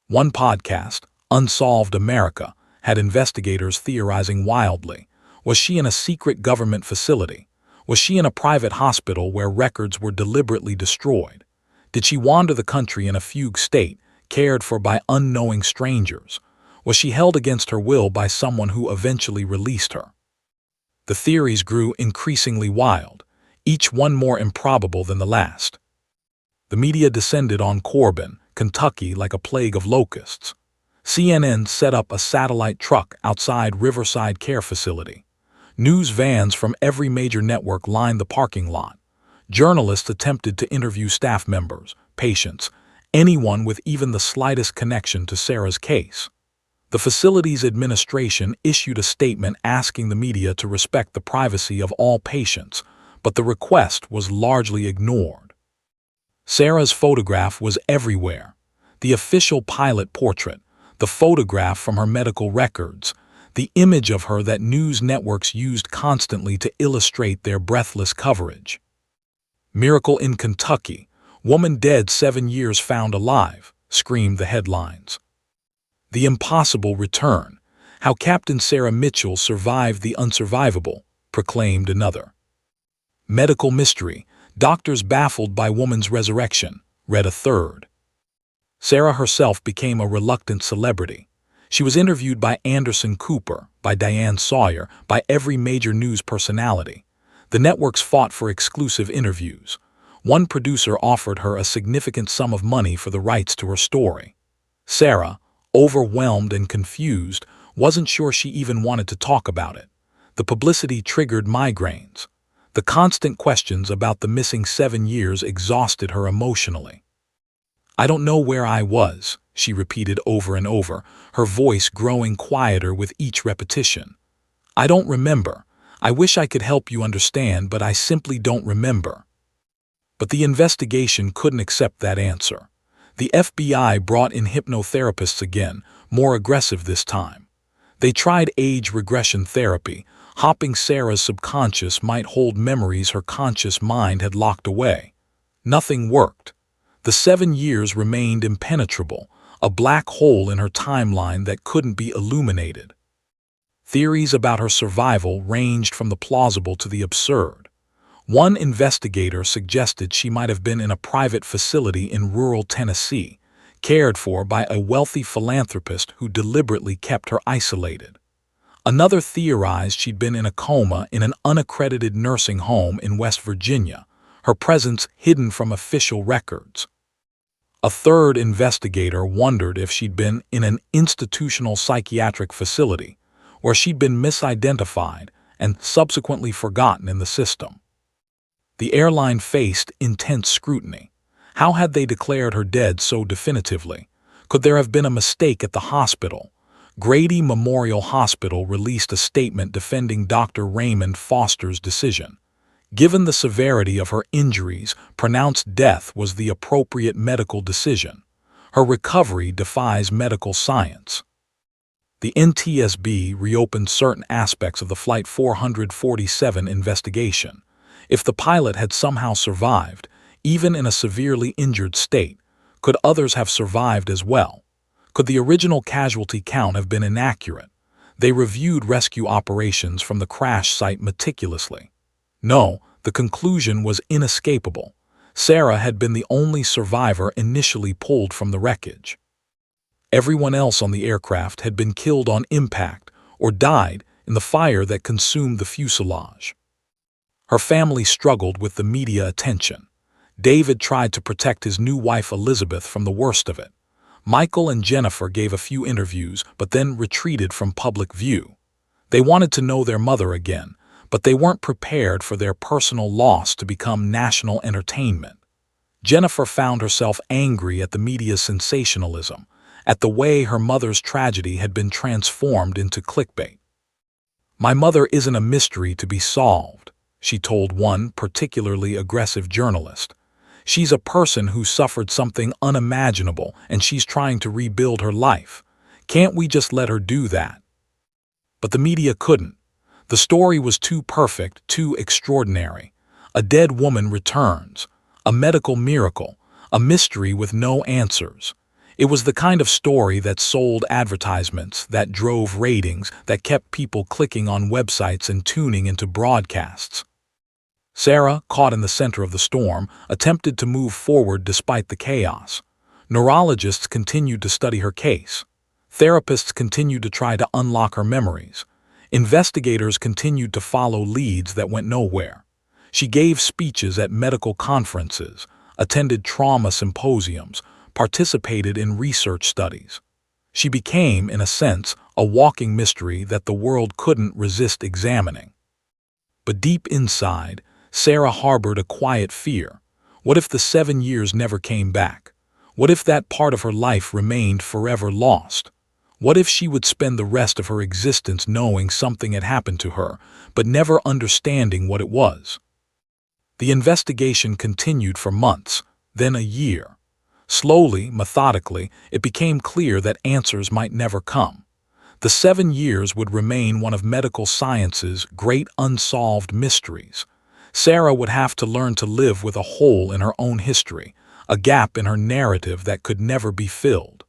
One podcast, Unsolved America, had investigators theorizing wildly. Was she in a secret government facility? Was she in a private hospital where records were deliberately destroyed? Did she wander the country in a fugue state, cared for by unknowing strangers? Was she held against her will by someone who eventually released her? The theories grew increasingly wild, each one more improbable than the last. The media descended on Corbin, Kentucky like a plague of locusts. CNN set up a satellite truck outside Riverside Care Facility. News vans from every major network lined the parking lot. Journalists attempted to interview staff members, patients, anyone with even the slightest connection to Sarah's case. The facility's administration issued a statement asking the media to respect the privacy of all patients, but the request was largely ignored. Sarah's photograph was everywhere. The official pilot portrait, the photograph from her medical records, the image of her that news networks used constantly to illustrate their breathless coverage. "Miracle in Kentucky. Woman dead 7 years found alive," screamed the headlines. "The Impossible Return. How Captain Sarah Mitchell Survived the Unsurvivable," proclaimed another. "Medical Mystery. Doctors Baffled by Woman's Resurrection," read a third. Sarah herself became a reluctant celebrity. She was interviewed by Anderson Cooper, by Diane Sawyer, by every major news personality. The networks fought for exclusive interviews. One producer offered her a significant sum of money for the rights to her story. Sarah, overwhelmed and confused, wasn't sure she even wanted to talk about it. The publicity triggered migraines. The constant questions about the missing 7 years exhausted her emotionally. "I don't know where I was," she repeated over and over, her voice growing quieter with each repetition. "I don't remember. I wish I could help you understand, but I simply don't remember." But the investigation couldn't accept that answer. The FBI brought in hypnotherapists again, more aggressive this time. They tried age regression therapy, hoping Sarah's subconscious might hold memories her conscious mind had locked away. Nothing worked. The 7 years remained impenetrable, a black hole in her timeline that couldn't be illuminated. Theories about her survival ranged from the plausible to the absurd. One investigator suggested she might have been in a private facility in rural Tennessee, cared for by a wealthy philanthropist who deliberately kept her isolated. Another theorized she'd been in a coma in an unaccredited nursing home in West Virginia, her presence hidden from official records. A third investigator wondered if she'd been in an institutional psychiatric facility, where she'd been misidentified and subsequently forgotten in the system. The airline faced intense scrutiny. How had they declared her dead so definitively? Could there have been a mistake at the hospital? Grady Memorial Hospital released a statement defending Dr. Raymond Foster's decision. Given the severity of her injuries, pronounced death was the appropriate medical decision. Her recovery defies medical science. The NTSB reopened certain aspects of the Flight 447 investigation. If the pilot had somehow survived, even in a severely injured state, could others have survived as well? Could the original casualty count have been inaccurate? They reviewed rescue operations from the crash site meticulously. No, the conclusion was inescapable. Sarah had been the only survivor initially pulled from the wreckage. Everyone else on the aircraft had been killed on impact or died in the fire that consumed the fuselage. Her family struggled with the media attention. David tried to protect his new wife Elizabeth from the worst of it. Michael and Jennifer gave a few interviews but then retreated from public view. They wanted to know their mother again, but they weren't prepared for their personal loss to become national entertainment. Jennifer found herself angry at the media's sensationalism, at the way her mother's tragedy had been transformed into clickbait. "My mother isn't a mystery to be solved," she told one particularly aggressive journalist. "She's a person who suffered something unimaginable and she's trying to rebuild her life. Can't we just let her do that?" But the media couldn't. The story was too perfect, too extraordinary. A dead woman returns, a medical miracle, a mystery with no answers. It was the kind of story that sold advertisements, that drove ratings, that kept people clicking on websites and tuning into broadcasts. Sarah, caught in the center of the storm, attempted to move forward despite the chaos. Neurologists continued to study her case. Therapists continued to try to unlock her memories. Investigators continued to follow leads that went nowhere. She gave speeches at medical conferences, attended trauma symposiums, participated in research studies. She became, in a sense, a walking mystery that the world couldn't resist examining. But deep inside, Sarah harbored a quiet fear. What if the 7 years never came back? What if that part of her life remained forever lost? What if she would spend the rest of her existence knowing something had happened to her, but never understanding what it was? The investigation continued for months, then a year. Slowly, methodically, it became clear that answers might never come. The 7 years would remain one of medical science's great unsolved mysteries. Sarah would have to learn to live with a hole in her own history, a gap in her narrative that could never be filled.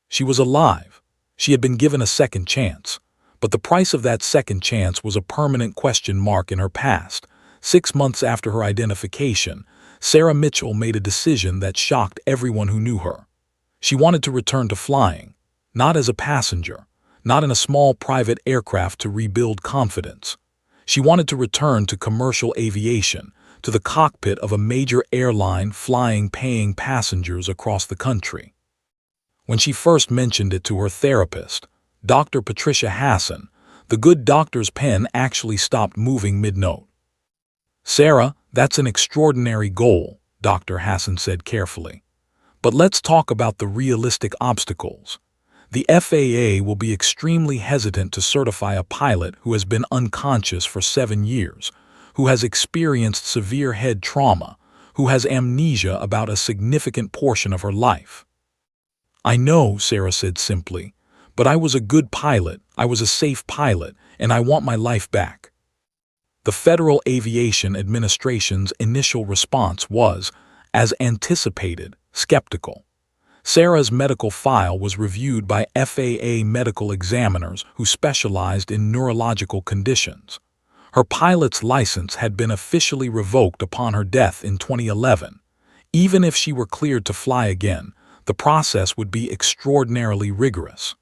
She was alive. She had been given a second chance. But the price of that second chance was a permanent question mark in her past. 6 months after her identification, Sarah Mitchell made a decision that shocked everyone who knew her. She wanted to return to flying, not as a passenger, not in a small private aircraft to rebuild confidence. She wanted to return to commercial aviation, to the cockpit of a major airline flying paying passengers across the country. When she first mentioned it to her therapist, Dr. Patricia Hassan, the good doctor's pen actually stopped moving mid-note. "Sarah, that's an extraordinary goal," Dr. Hassan said carefully. "But let's talk about the realistic obstacles. The FAA will be extremely hesitant to certify a pilot who has been unconscious for 7 years, who has experienced severe head trauma, who has amnesia about a significant portion of her life." "I know," Sarah said simply, "but I was a good pilot, I was a safe pilot, and I want my life back." The Federal Aviation Administration's initial response was, as anticipated, skeptical. Sarah's medical file was reviewed by FAA medical examiners who specialized in neurological conditions. Her pilot's license had been officially revoked upon her death in 2011. Even if she were cleared to fly again, the process would be extraordinarily rigorous.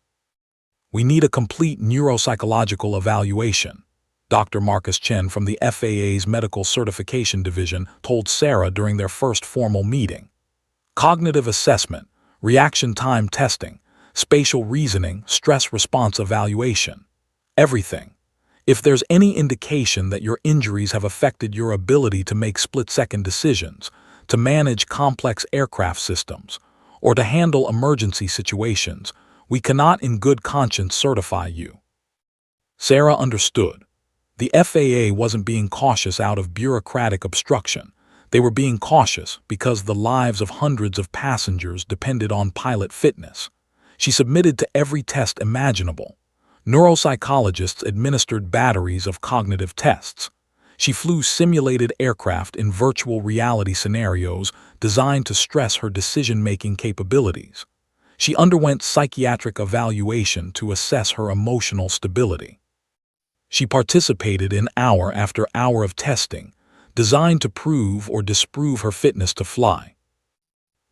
"We need a complete neuropsychological evaluation," Dr. Marcus Chen from the FAA's Medical Certification Division told Sarah during their first formal meeting. "Cognitive assessment, reaction time testing, spatial reasoning, stress response evaluation. Everything. If there's any indication that your injuries have affected your ability to make split-second decisions, to manage complex aircraft systems, or to handle emergency situations, we cannot in good conscience certify you." Sarah understood. The FAA wasn't being cautious out of bureaucratic obstruction. They were being cautious because the lives of hundreds of passengers depended on pilot fitness. She submitted to every test imaginable. Neuropsychologists administered batteries of cognitive tests. She flew simulated aircraft in virtual reality scenarios designed to stress her decision-making capabilities. She underwent psychiatric evaluation to assess her emotional stability. She participated in hour after hour of testing, designed to prove or disprove her fitness to fly.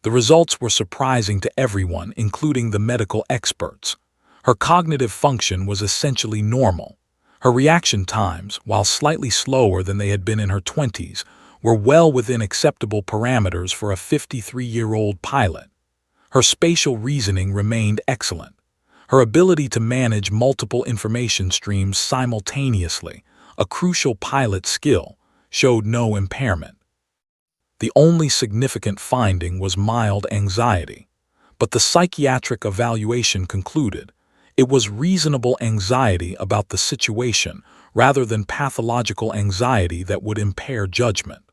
The results were surprising to everyone, including the medical experts. Her cognitive function was essentially normal. Her reaction times, while slightly slower than they had been in her 20s, were well within acceptable parameters for a 53-year-old pilot. Her spatial reasoning remained excellent. Her ability to manage multiple information streams simultaneously, a crucial pilot skill, showed no impairment. The only significant finding was mild anxiety. But the psychiatric evaluation concluded it was reasonable anxiety about the situation rather than pathological anxiety that would impair judgment.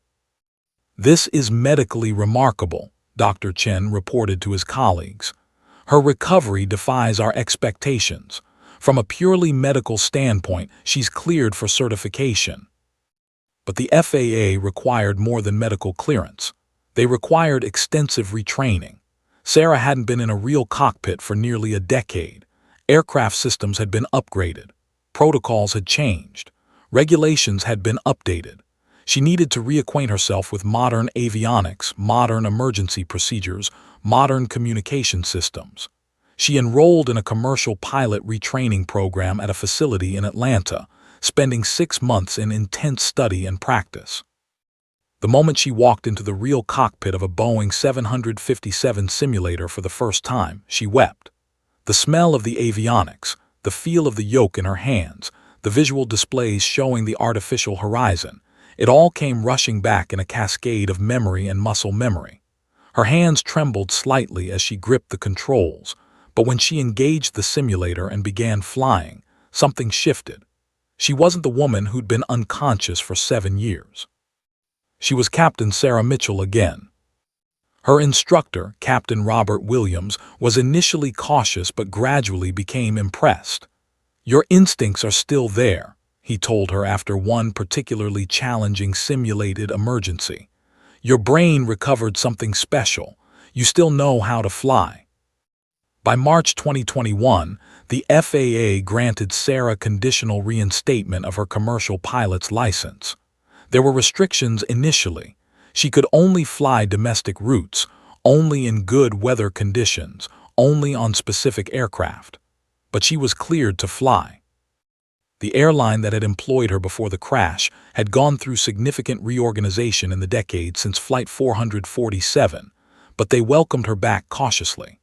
"This is medically remarkable," Dr. Chen reported to his colleagues. "Her recovery defies our expectations. From a purely medical standpoint, she's cleared for certification." But the FAA required more than medical clearance. They required extensive retraining. Sarah hadn't been in a real cockpit for nearly a decade. Aircraft systems had been upgraded. Protocols had changed. Regulations had been updated. She needed to reacquaint herself with modern avionics, modern emergency procedures, modern communication systems. She enrolled in a commercial pilot retraining program at a facility in Atlanta, spending 6 months in intense study and practice. The moment she walked into the real cockpit of a Boeing 757 simulator for the first time, she wept. The smell of the avionics, the feel of the yoke in her hands, the visual displays showing the artificial horizon, It all came rushing back in a cascade of memory and muscle memory. Her hands trembled slightly as she gripped the controls, but when she engaged the simulator and began flying, something shifted. She wasn't the woman who'd been unconscious for 7 years. She was Captain Sarah Mitchell again. Her instructor, Captain Robert Williams, was initially cautious but gradually became impressed. "Your instincts are still there," he told her after one particularly challenging simulated emergency. "Your brain recovered something special. You still know how to fly." By March 2021, the FAA granted Sarah conditional reinstatement of her commercial pilot's license. There were restrictions initially. She could only fly domestic routes, only in good weather conditions, only on specific aircraft. But she was cleared to fly. The airline that had employed her before the crash had gone through significant reorganization in the decade since Flight 447, but they welcomed her back cautiously.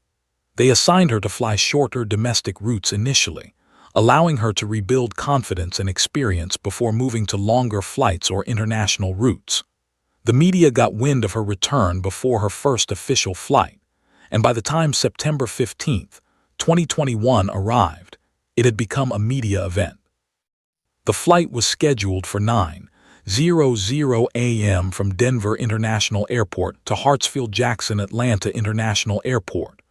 They assigned her to fly shorter domestic routes initially, allowing her to rebuild confidence and experience before moving to longer flights or international routes. The media got wind of her return before her first official flight, and by the time September 15, 2021 arrived, it had become a media event. The flight was scheduled for 9:00 a.m. from Denver International Airport to Hartsfield-Jackson Atlanta International Airport.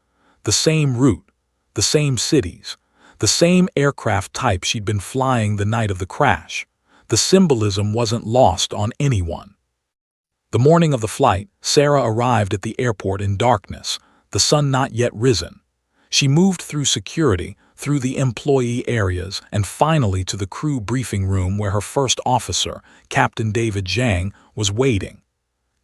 The same route, the same cities, the same aircraft type she'd been flying the night of the crash. The symbolism wasn't lost on anyone. The morning of the flight, Sarah arrived at the airport in darkness, the sun not yet risen. She moved through security, through the employee areas, and finally to the crew briefing room where her first officer, Captain David Zhang, was waiting.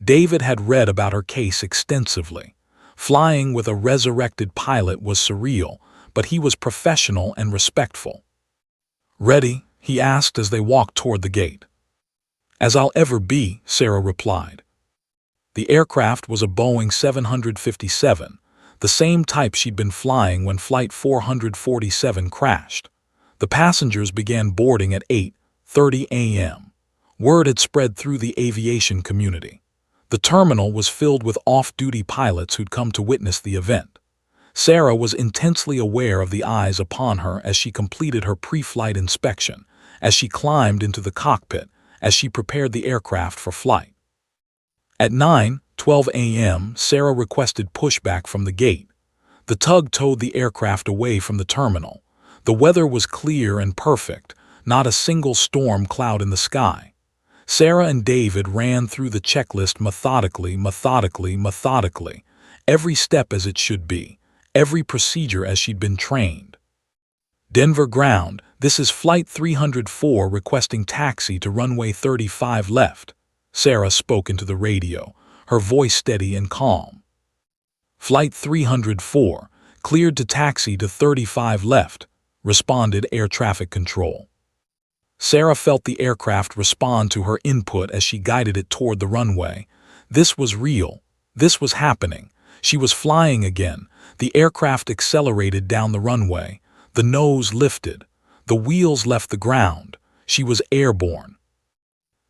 David had read about her case extensively. Flying with a resurrected pilot was surreal, but he was professional and respectful. "Ready?" he asked as they walked toward the gate. "As I'll ever be," Sarah replied. The aircraft was a Boeing 757, the same type she'd been flying when Flight 447 crashed. The passengers began boarding at 8:30 a.m. Word had spread through the aviation community. The terminal was filled with off-duty pilots who'd come to witness the event. Sarah was intensely aware of the eyes upon her as she completed her pre-flight inspection, as she climbed into the cockpit, as she prepared the aircraft for flight. At 9:12 a.m., Sarah requested pushback from the gate. The tug towed the aircraft away from the terminal. The weather was clear and perfect, not a single storm cloud in the sky. Sarah and David ran through the checklist methodically, every step as it should be, every procedure as she'd been trained. "Denver ground, this is Flight 304 requesting taxi to runway 35 left," Sarah spoke into the radio, her voice steady and calm. "Flight 304, cleared to taxi to 35 left," responded air traffic control. Sarah felt the aircraft respond to her input as she guided it toward the runway. This was real. This was happening. She was flying again. The aircraft accelerated down the runway. The nose lifted. The wheels left the ground. She was airborne.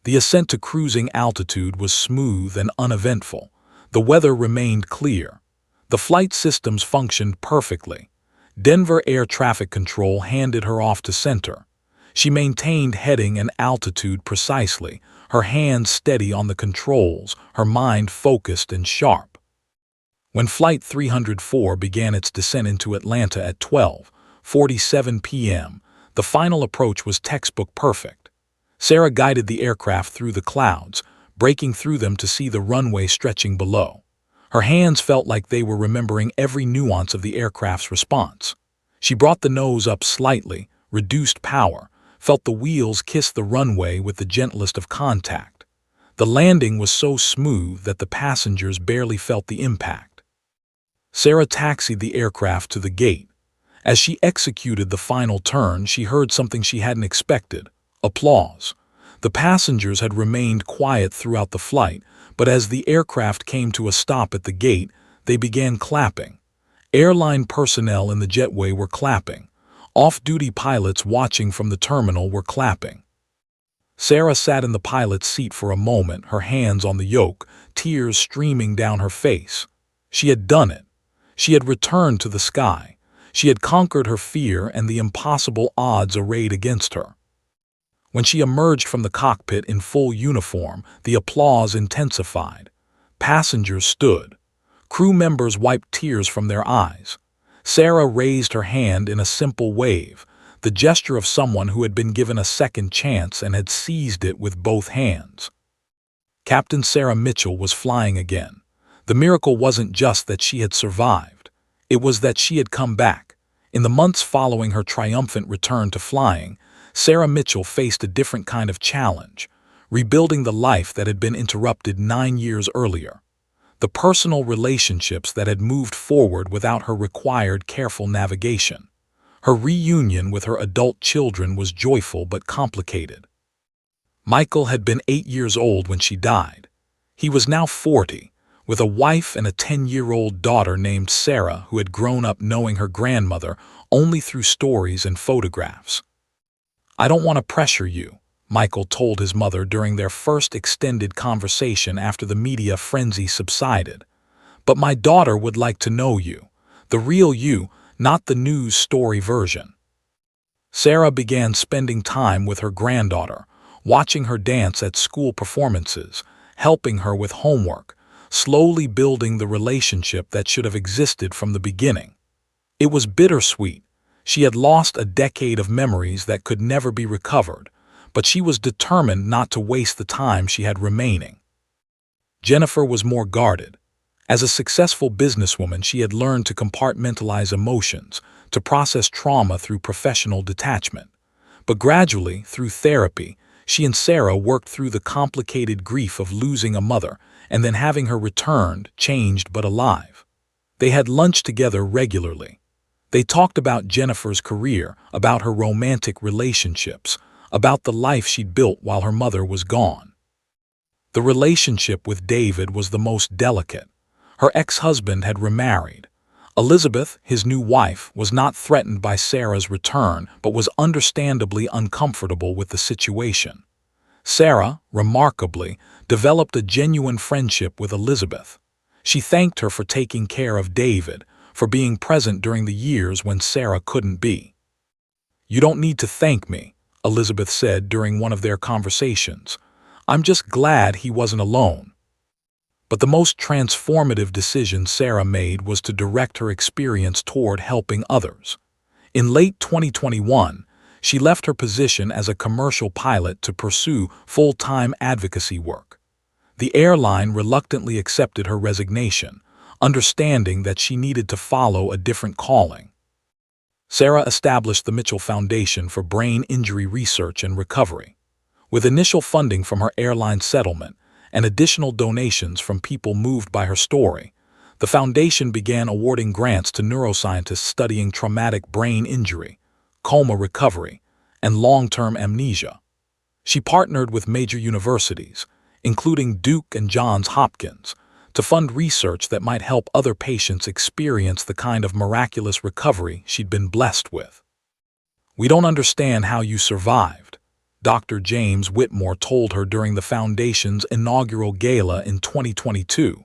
The ascent to cruising altitude was smooth and uneventful. The weather remained clear. The flight systems functioned perfectly. Denver Air Traffic Control handed her off to center. She maintained heading and altitude precisely, her hands steady on the controls, her mind focused and sharp. When Flight 304 began its descent into Atlanta at 12:47 p.m., the final approach was textbook perfect. Sarah guided the aircraft through the clouds, breaking through them to see the runway stretching below. Her hands felt like they were remembering every nuance of the aircraft's response. She brought the nose up slightly, reduced power, felt the wheels kiss the runway with the gentlest of contact. The landing was so smooth that the passengers barely felt the impact. Sarah taxied the aircraft to the gate. As she executed the final turn, she heard something she hadn't expected: applause. The passengers had remained quiet throughout the flight, but as the aircraft came to a stop at the gate, they began clapping. Airline personnel in the jetway were clapping. Off-duty pilots watching from the terminal were clapping. Sarah sat in the pilot's seat for a moment, her hands on the yoke, tears streaming down her face. She had done it. She had returned to the sky. She had conquered her fear and the impossible odds arrayed against her. When she emerged from the cockpit in full uniform, the applause intensified. Passengers stood. Crew members wiped tears from their eyes. Sarah raised her hand in a simple wave, the gesture of someone who had been given a second chance and had seized it with both hands. Captain Sarah Mitchell was flying again. The miracle wasn't just that she had survived. It was that she had come back. In the months following her triumphant return to flying, Sarah Mitchell faced a different kind of challenge, rebuilding the life that had been interrupted 9 years earlier. The personal relationships that had moved forward without her required careful navigation. Her reunion with her adult children was joyful but complicated. Michael had been 8 years old when she died. He was now 40, with a wife and a 10-year-old daughter named Sarah who had grown up knowing her grandmother only through stories and photographs. "I don't want to pressure you," Michael told his mother during their first extended conversation after the media frenzy subsided. "But my daughter would like to know you, the real you, not the news story version." Sarah began spending time with her granddaughter, watching her dance at school performances, helping her with homework, slowly building the relationship that should have existed from the beginning. It was bittersweet. She had lost a decade of memories that could never be recovered, but she was determined not to waste the time she had remaining. Jennifer was more guarded. As a successful businesswoman, she had learned to compartmentalize emotions, to process trauma through professional detachment. But gradually, through therapy, she and Sarah worked through the complicated grief of losing a mother and then having her returned, changed but alive. They had lunch together regularly. They talked about Jennifer's career, about her romantic relationships, about the life she'd built while her mother was gone. The relationship with David was the most delicate. Her ex-husband had remarried. Elizabeth, his new wife, was not threatened by Sarah's return, but was understandably uncomfortable with the situation. Sarah, remarkably, developed a genuine friendship with Elizabeth. She thanked her for taking care of David, for being present during the years when Sarah couldn't be. "You don't need to thank me," Elizabeth said during one of their conversations. "I'm just glad he wasn't alone." But the most transformative decision Sarah made was to direct her experience toward helping others. In late 2021, she left her position as a commercial pilot to pursue full-time advocacy work. The airline reluctantly accepted her resignation, understanding that she needed to follow a different calling. Sarah established the Mitchell Foundation for Brain Injury Research and Recovery. With initial funding from her airline settlement and additional donations from people moved by her story, the foundation began awarding grants to neuroscientists studying traumatic brain injury, coma recovery, and long-term amnesia. She partnered with major universities, including Duke and Johns Hopkins, to fund research that might help other patients experience the kind of miraculous recovery she'd been blessed with. "We don't understand how you survived," Dr. James Whitmore told her during the Foundation's inaugural gala in 2022.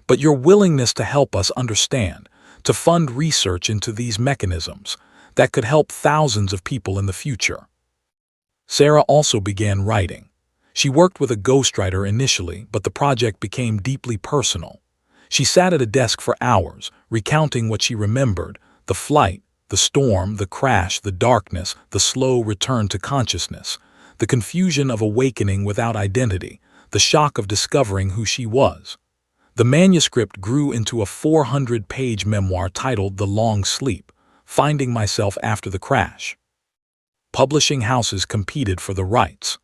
"But your willingness to help us understand, to fund research into these mechanisms, that could help thousands of people in the future." Sarah also began writing. She worked with a ghostwriter initially, but the project became deeply personal. She sat at a desk for hours, recounting what she remembered: the flight, the storm, the crash, the darkness, the slow return to consciousness, the confusion of awakening without identity, the shock of discovering who she was. The manuscript grew into a 400-page memoir titled The Long Sleep: Finding Myself After the Crash. Publishing houses competed for the rights.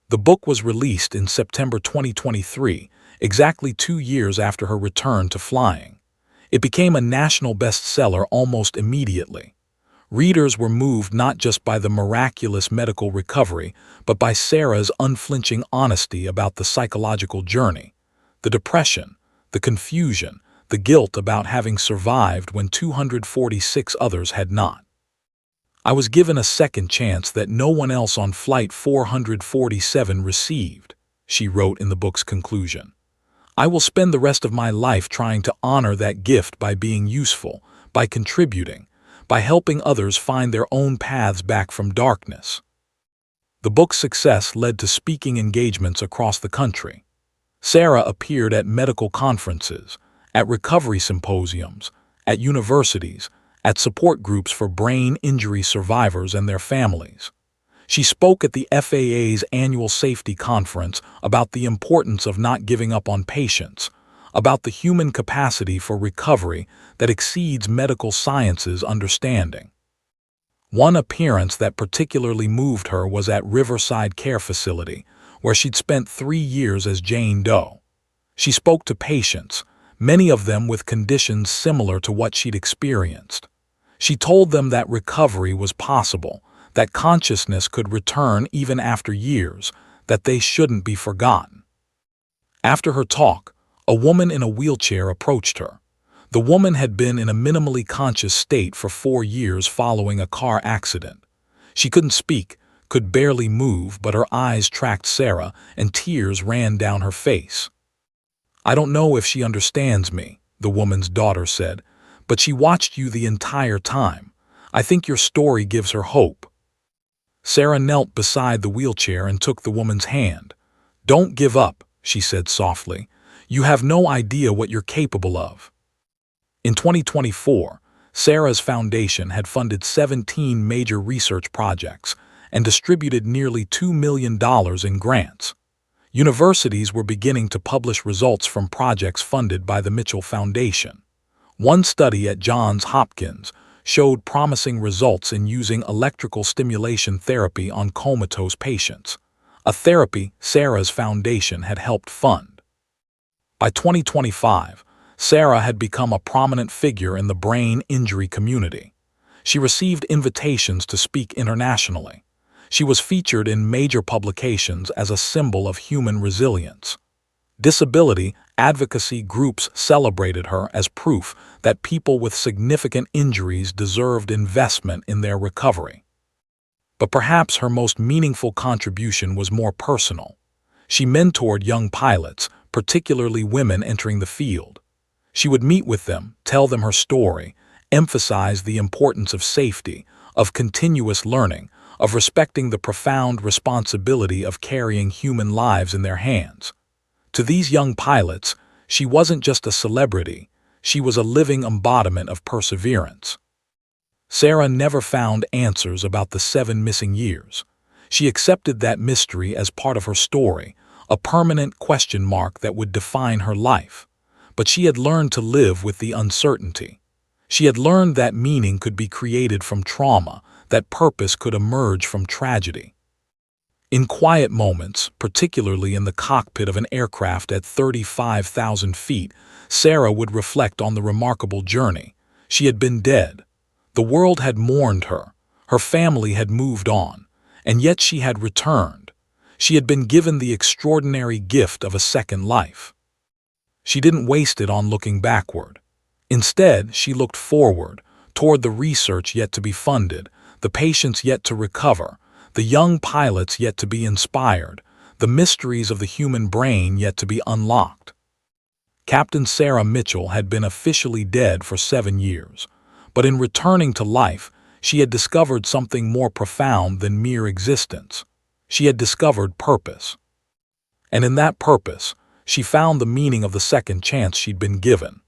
The book was released in September 2023, exactly 2 years after her return to flying. It became a national bestseller almost immediately. Readers were moved not just by the miraculous medical recovery, but by Sarah's unflinching honesty about the psychological journey, the depression, the confusion, the guilt about having survived when 246 others had not. I was given a second chance that no one else on Flight 447 received, she wrote in the book's conclusion. I will spend the rest of my life trying to honor that gift by being useful, by contributing, by helping others find their own paths back from darkness. The book's success led to speaking engagements across the country. Sarah appeared at medical conferences, at recovery symposiums, at universities, at support groups for brain injury survivors and their families. She spoke at the FAA's annual safety conference about the importance of not giving up on patients, about the human capacity for recovery that exceeds medical science's understanding. One appearance that particularly moved her was at Riverside Care Facility, where she'd spent 3 years as Jane Doe. She spoke to patients, many of them with conditions similar to what she'd experienced. She told them that recovery was possible, that consciousness could return even after years, that they shouldn't be forgotten. After her talk, a woman in a wheelchair approached her. The woman had been in a minimally conscious state for 4 years following a car accident. She couldn't speak, could barely move, but her eyes tracked Sarah and tears ran down her face. I don't know if she understands me, the woman's daughter said, but she watched you the entire time. I think your story gives her hope. Sarah knelt beside the wheelchair and took the woman's hand. Don't give up, she said softly. You have no idea what you're capable of. In 2024, Sarah's foundation had funded 17 major research projects and distributed nearly $2 million in grants. Universities were beginning to publish results from projects funded by the Mitchell Foundation. One study at Johns Hopkins showed promising results in using electrical stimulation therapy on comatose patients, a therapy Sarah's foundation had helped fund. By 2025, Sarah had become a prominent figure in the brain injury community. She received invitations to speak internationally. She was featured in major publications as a symbol of human resilience. Disability advocacy groups celebrated her as proof that people with significant injuries deserved investment in their recovery. But perhaps her most meaningful contribution was more personal. She mentored young pilots, particularly women entering the field. She would meet with them, tell them her story, emphasize the importance of safety, of continuous learning, of respecting the profound responsibility of carrying human lives in their hands. To these young pilots, she wasn't just a celebrity, she was a living embodiment of perseverance. Sarah never found answers about the 7 missing years. She accepted that mystery as part of her story, a permanent question mark that would define her life. But she had learned to live with the uncertainty. She had learned that meaning could be created from trauma, that purpose could emerge from tragedy. In quiet moments, particularly in the cockpit of an aircraft at 35,000 feet, Sarah would reflect on the remarkable journey. She had been dead. The world had mourned her. Her family had moved on. And yet she had returned. She had been given the extraordinary gift of a second life. She didn't waste it on looking backward. Instead, she looked forward, toward the research yet to be funded, the patients yet to recover, the young pilots yet to be inspired, the mysteries of the human brain yet to be unlocked. Captain Sarah Mitchell had been officially dead for 7 years, but in returning to life, she had discovered something more profound than mere existence. She had discovered purpose. And in that purpose, she found the meaning of the second chance she'd been given.